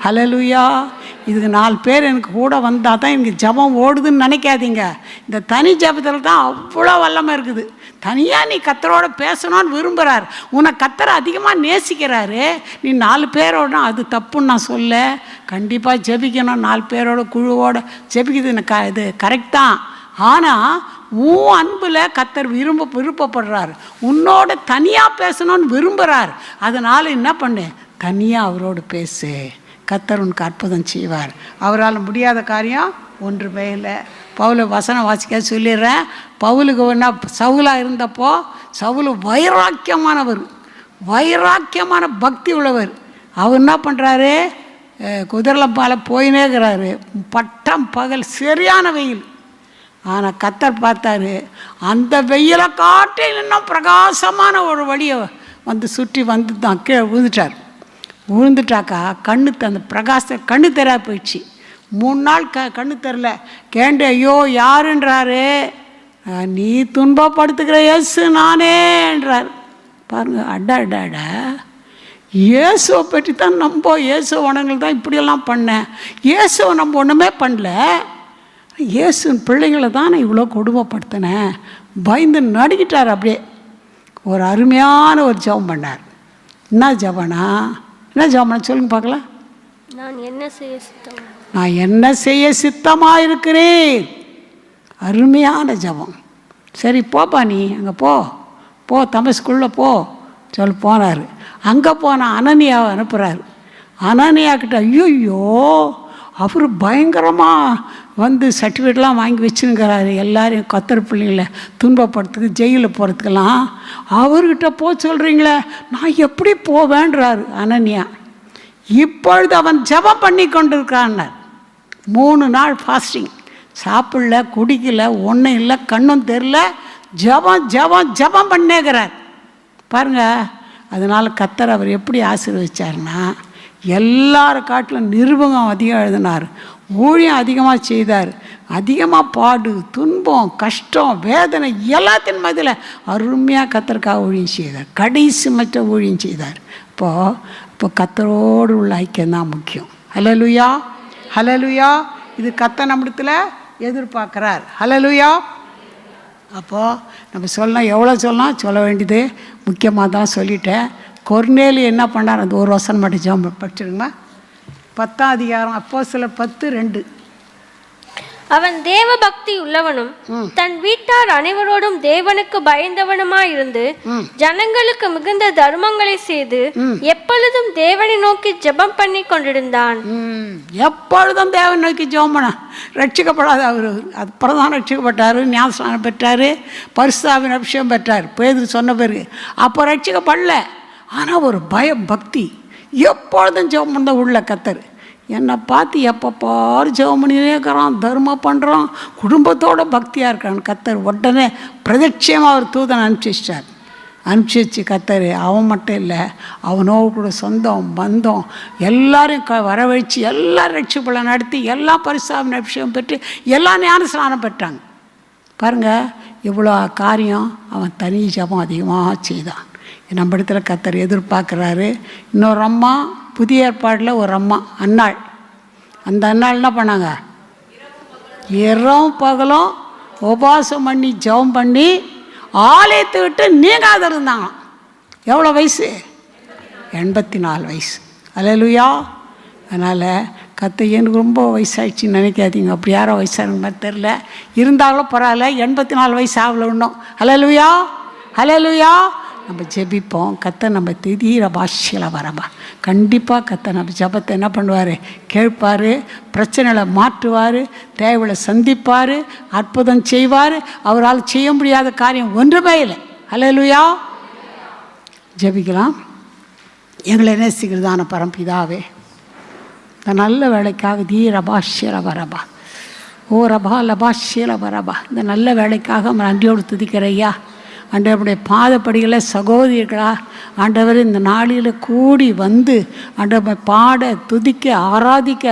ஹல்லேலூயா. இதுக்கு 4 பேர் எனக்கு கூட வந்தால் தான் எனக்கு ஜெபம் ஓடுதுன்னு நினைக்காதீங்க. இந்த தனி ஜெபத்தில் தான் அவ்வளோ வல்லமை இருக்குது. தனியாக நீ கர்த்தரோட பேசணும்னு விரும்புகிறார், உன்னை கர்த்தரை அதிகமாக நேசிக்கிறாரு. நீ 4 பேரோட, அது தப்புன்னு நான் சொல்ல, கண்டிப்பாக ஜெபிக்கணும். 4 பேரோட குழுவோட ஜெபிக்கிறது இது கரெக்ட் தான். ஆனால் உன் அன்பில் கர்த்தர் விருப்பப்படுறார், உன்னோட தனியாக பேசணும்னு விரும்புகிறார். அதனால் என்ன பண்ணு, தனியாக அவரோடு பேசு, கர்த்தர் உனக்கு அற்புதம் செய்வார். அவரால் முடியாத காரியம் ஒன்றுமே இல்லை. பவுலை வசனம் வாசிக்க சொல்லிடுறேன். பவுலுக்கு ஒன்றா சவுலாக இருந்தப்போ சவுல் வைராக்கியமான பக்தி உள்ளவர். அவர் என்ன பண்ணுறாரு, குதிரையில் பால போயினே இருக்கிறாரு. பட்டம் பகல் சரியான வெயில். ஆனால் கர்த்தர் பார்த்தாரு, அந்த வெயிலை காட்டில் இன்னும் பிரகாசமான ஒரு வழியை வந்து சுற்றி வந்து தான் கீழே விழுந்துட்டாக்கா அந்த கண்ணு தெரிய போயிடுச்சு. 3 நாள் கண்ணு தெரில. கேண்டு ஐயோ யாருன்றாரு, நீ துன்பப்படுத்துகிற இயேசு நானேன்றார். பாருங்க, அட இயேசுவை பற்றி தான் நம்ம இயேசு உனங்களுக்கு தான் இப்படியெல்லாம் பண்ணேன். இயேசுவை நம்ம ஒன்றுமே பண்ணல, இயேசுவின் பிள்ளைங்களை தான் நான் இவ்வளோ கொடுமைப்படுத்தினேன். பயந்து நடுக்கிட்டார். அப்படியே ஒரு அருமையான ஒரு ஜெபம் பண்ணார். என்ன ஜெபம்னா சொல்லுங்க பார்க்கலாம். நான் என்ன செய்ய சித்தமாக இருக்கிறேன். அருமையான ஜெபம். சரி போப்பா, நீ அங்கே போ தமஸ்குள்ளே போனார். அங்கே போனால் அனனியாவை அனுப்புகிறாரு. அனனியாக்கிட்ட ஐயோ அவர் பயங்கரமாக வந்து சர்டிஃபிகேட்லாம் வாங்கி வச்சுருக்கிறாரு. எல்லாரையும் கத்தர் பிள்ளைங்கள துன்பப்படுத்துக்கு ஜெயிலில் போகிறதுக்கெல்லாம் அவர்கிட்ட சொல்கிறீங்களே, நான் எப்படி போவேன்றாரு அனனியா. இப்பொழுது அவன் ஜெபம் பண்ணி கொண்டிருக்கான். 3 நாள் ஃபாஸ்டிங், சாப்பிடல, குடிக்கல, ஒன்றும் இல்லை, கண்ணும் தெரில, ஜெபம் பண்ணேங்கிறார். பாருங்க, அதனால் கர்த்தர் அவர் எப்படி ஆசீர்வதிச்சார்னா, எல்லாரும் காட்டிலும் நிருபம் அதிகம் எழுதினார், ஊழியம் அதிகமாக செய்தார். அதிகமாக பாடு, துன்பம், கஷ்டம், வேதனை எல்லாத்தின் மதியில் அருமையாக கர்த்தருக்காக ஊழியம் செய்தார். கடைசி மற்ற ஊழியம் செய்தார். இப்போ கர்த்தரோடு உள்ள ஐக்கியம் தான் முக்கியம். ஹல்லேலூயா. இது கர்த்தர் நம்மிடத்தில் எதிர்பார்க்குறார். ஹல்லேலூயா. அப்போது நம்ம சொல்லலாம், எவ்வளோ சொல்லலாம், சொல்ல வேண்டியது முக்கியமாக தான் சொல்லிட்டேன். கொர்நேலி என்ன பண்ணார், அந்த ஒரு வசனம் மட்டும் ஜெபம் படிச்சிருங்க. 10ஆம் அதிகாரம் அப்போஸ்தலர் 10:2. அவன் தேவ பக்தி உள்ளவனும் தன் வீட்டார் அனைவரோடும் தேவனுக்கு பயந்தவனுமாயிருந்து ஜனங்களுக்கு மிகுந்த தர்மங்களை செய்து எப்பொழுதும் தேவனை நோக்கி ஜெபம் பண்ணி கொண்டிருந்தான். எப்பொழுதும் தேவனை நோக்கி ஜெபம் பண்ண. ரட்சிக்கப்படாத அவர் அப்புறம் தான் ரட்சிக்கப்பட்டார், ஞானஸ்நானம் பெற்றார், பரிசுத்தாவின் அபிஷேகம் பெற்றார், பேதுரு சொன்ன பிறகு. அப்போ ரட்சிக்கப்படல, ஆனால் ஒரு பக்தி எப்பொழுதும் ஜெபம் பண்ண உள்ள கர்த்தர். என்னை பார்த்து எப்போ பாரு ஜெபம் பண்ணினே இருக்கிறான், தர்மம் பண்ணுறான், குடும்பத்தோட பக்தியாக இருக்கான். கர்த்தர் உடனே பிரதட்சியமாக அவர் தூதனை அனுப்பிச்சி கர்த்தர் அவன் மட்டும் இல்லை, அவனோடு கூட சொந்தம் பந்தம் எல்லாரையும் வரவழைச்சி எல்லாரும் ரட்சிப்புள்ள நடத்தி எல்லாம் பரிசுத்தாவின் அபிஷேகம் பெற்று எல்லாம் ஞானஸ்நானம் பெற்றாங்க. பாருங்கள், இவ்வளோ காரியம் அவன் தனி ஜெபம் அதிகமாக செய்தான். நம்ம இடத்துல கர்த்தர் எதிர்பார்க்குறாரு. இன்னொரு அம்மா, புதிய ஏற்பாடில் ஒரு அம்மா அன்னாள். அந்த அன்னாள் என்ன பண்ணாங்க, இரவும் பகலும் உபவாசம் பண்ணி ஜெபம் பண்ணி ஆலயத்தை விட்டு நீங்காத இருந்தாங்க. எவ்வளோ வயசு? 84 வயசு. அல்லேலூயா. அதனால் கர்த்தர் எனக்கு ரொம்ப வயசாகிடுச்சின்னு நினைக்காதீங்க. அப்படி யாரோ வயசான மாதிரி தெரில, இருந்தாலும் பரவாயில்ல, 84 வயசு ஆகல இன்னும். அல்லேலூயா. நம்ம ஜெபிப்போம். கர்த்தர் நம்ம திடீர பாஷையில் வரப்பா. கண்டிப்பாக கர்த்தர் நம்ம ஜெபத்தை என்ன பண்ணுவார், கேட்பார், பிரச்சனைகளை மாற்றுவார், தேவைகளை சந்திப்பார், அற்புதம் செய்வார். அவரால் செய்ய முடியாத காரியம் ஒன்றுமே இல்லை. அல்லேலூயா. ஜெபிக்கலாம். எங்களை நேசிக்கிறதான பரம்பிதாவே, இந்த நல்ல வேலைக்காக தீர பாஷையில் வரப்பா. ஓ ரபா லபாஷியில் வரப்பா. இந்த நல்ல வேலைக்காக நன்றியோடு துதிக்கிறையா. ஆண்டவருடைய பாதப்படிகளை சகோதரிகளா ஆண்டவர் இந்த நாளில் கூடி வந்து ஆண்டவர் பாட, துதிக்க, ஆராதிக்க,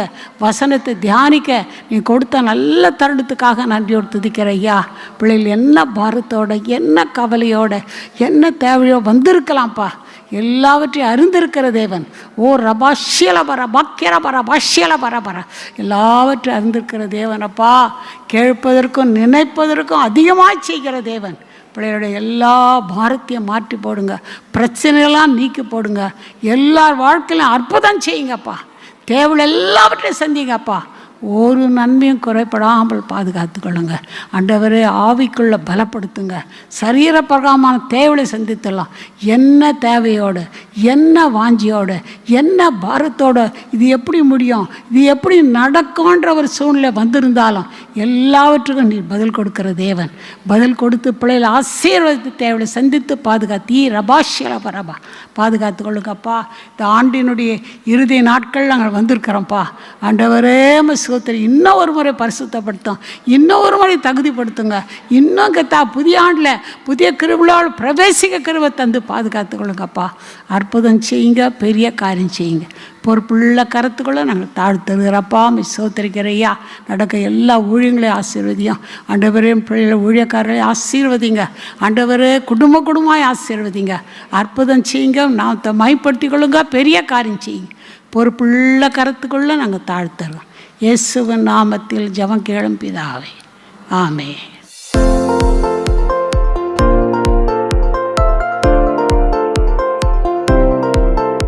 வசனத்தை தியானிக்க நீ கொடுத்த நல்ல தருணத்துக்காக நன்றியோடு துதிக்கிற ஐயா. பிள்ளைகள் என்ன பாரத்தோட, என்ன கவலையோட, என்ன தேவையோ வந்திருக்கலாம்ப்பா. எல்லாவற்றையும் அறிந்திருக்கிற தேவன். ஓ ரபாஷியல பர பாக்கியர பர பாஷியல பர எல்லாவற்றையும் அறிந்திருக்கிற தேவனப்பா. கேட்பதற்கும் நினைப்பதற்கும் அதிகமாக செய்கிற தேவன். பிள்ளைகளுடைய எல்லா பாரத்தையும் மாற்றி போடுங்க, பிரச்சனைகள்லாம் நீக்கி போடுங்க, எல்லார் வாழ்க்கையிலும் அற்புதம் செய்யுங்கப்பா. தேவையில் எல்லாவற்றையும் சந்திங்கப்பா. ஒரு நன்மையும் குறைபடாமல் பாதுகாத்துக்கொள்ளுங்க. ஆண்டவரே, ஆவிக்குள்ள பலப்படுத்துங்க. சரீரப்பிரகாரமான தேவையை சந்தித்துடலாம். என்ன தேவையோடு, என்ன வாஞ்சியோடு, என்ன பாரத்தோடு, இது எப்படி முடியும், இது எப்படி நடக்கும்ன்ற ஒரு சூழ்நிலை வந்திருந்தாலும் எல்லாவற்றுக்கும் நீ பதில் கொடுக்கிற தேவன். பதில் கொடுத்து பிள்ளைகளை ஆசீர்வதித்து தேவையை சந்தித்து பாதுகாத்து ரபாஷியலபரபா பாதுகாத்து கொள்ளுங்கப்பா. இந்த ஆண்டினுடைய இறுதி நாட்கள் நாங்கள் வந்திருக்கிறோம்ப்பா. ஆண்டவரே சுகத்தில் இன்னும் ஒரு முறை பரிசுத்தப்படுத்தும், இன்னும் ஒரு முறை தகுதிப்படுத்துங்க. இன்னும் புதிய ஆண்டில் புதிய கிருபையோடு பிரவேசிக்க கிருபை தந்து பாதுகாத்து கொள்ளுங்கப்பா. அற்புதம் செய்யுங்க, பெரிய காரியம் செய்யுங்க. பொறுப்புள்ள கருத்துக்களை நாங்கள் தாழ்த்துகிறப்பா. சோத்தரிக்கிறையா நடக்க எல்லா ஊழியங்களையும் ஆசீர்வதியும். ஆண்டவரையும் பிள்ளைகளை ஊழியக்காரர்களையும் ஆசீர்வதிங்க. ஆண்டவரே, குடும்பமாய் ஆசீர்வதிங்க. அற்புதம் செய்யுங்க, நாமத்தை மைப்படுத்தி கொள்ளுங்க, பெரிய காரியம் செய்யுங்க. பொறுப்புள்ள கருத்துக்குள்ள நாங்கள் தாழ்த்துறோம். இயேசுவின் நாமத்தில் ஜெபம் கேளும் பிதாவே, ஆமென்.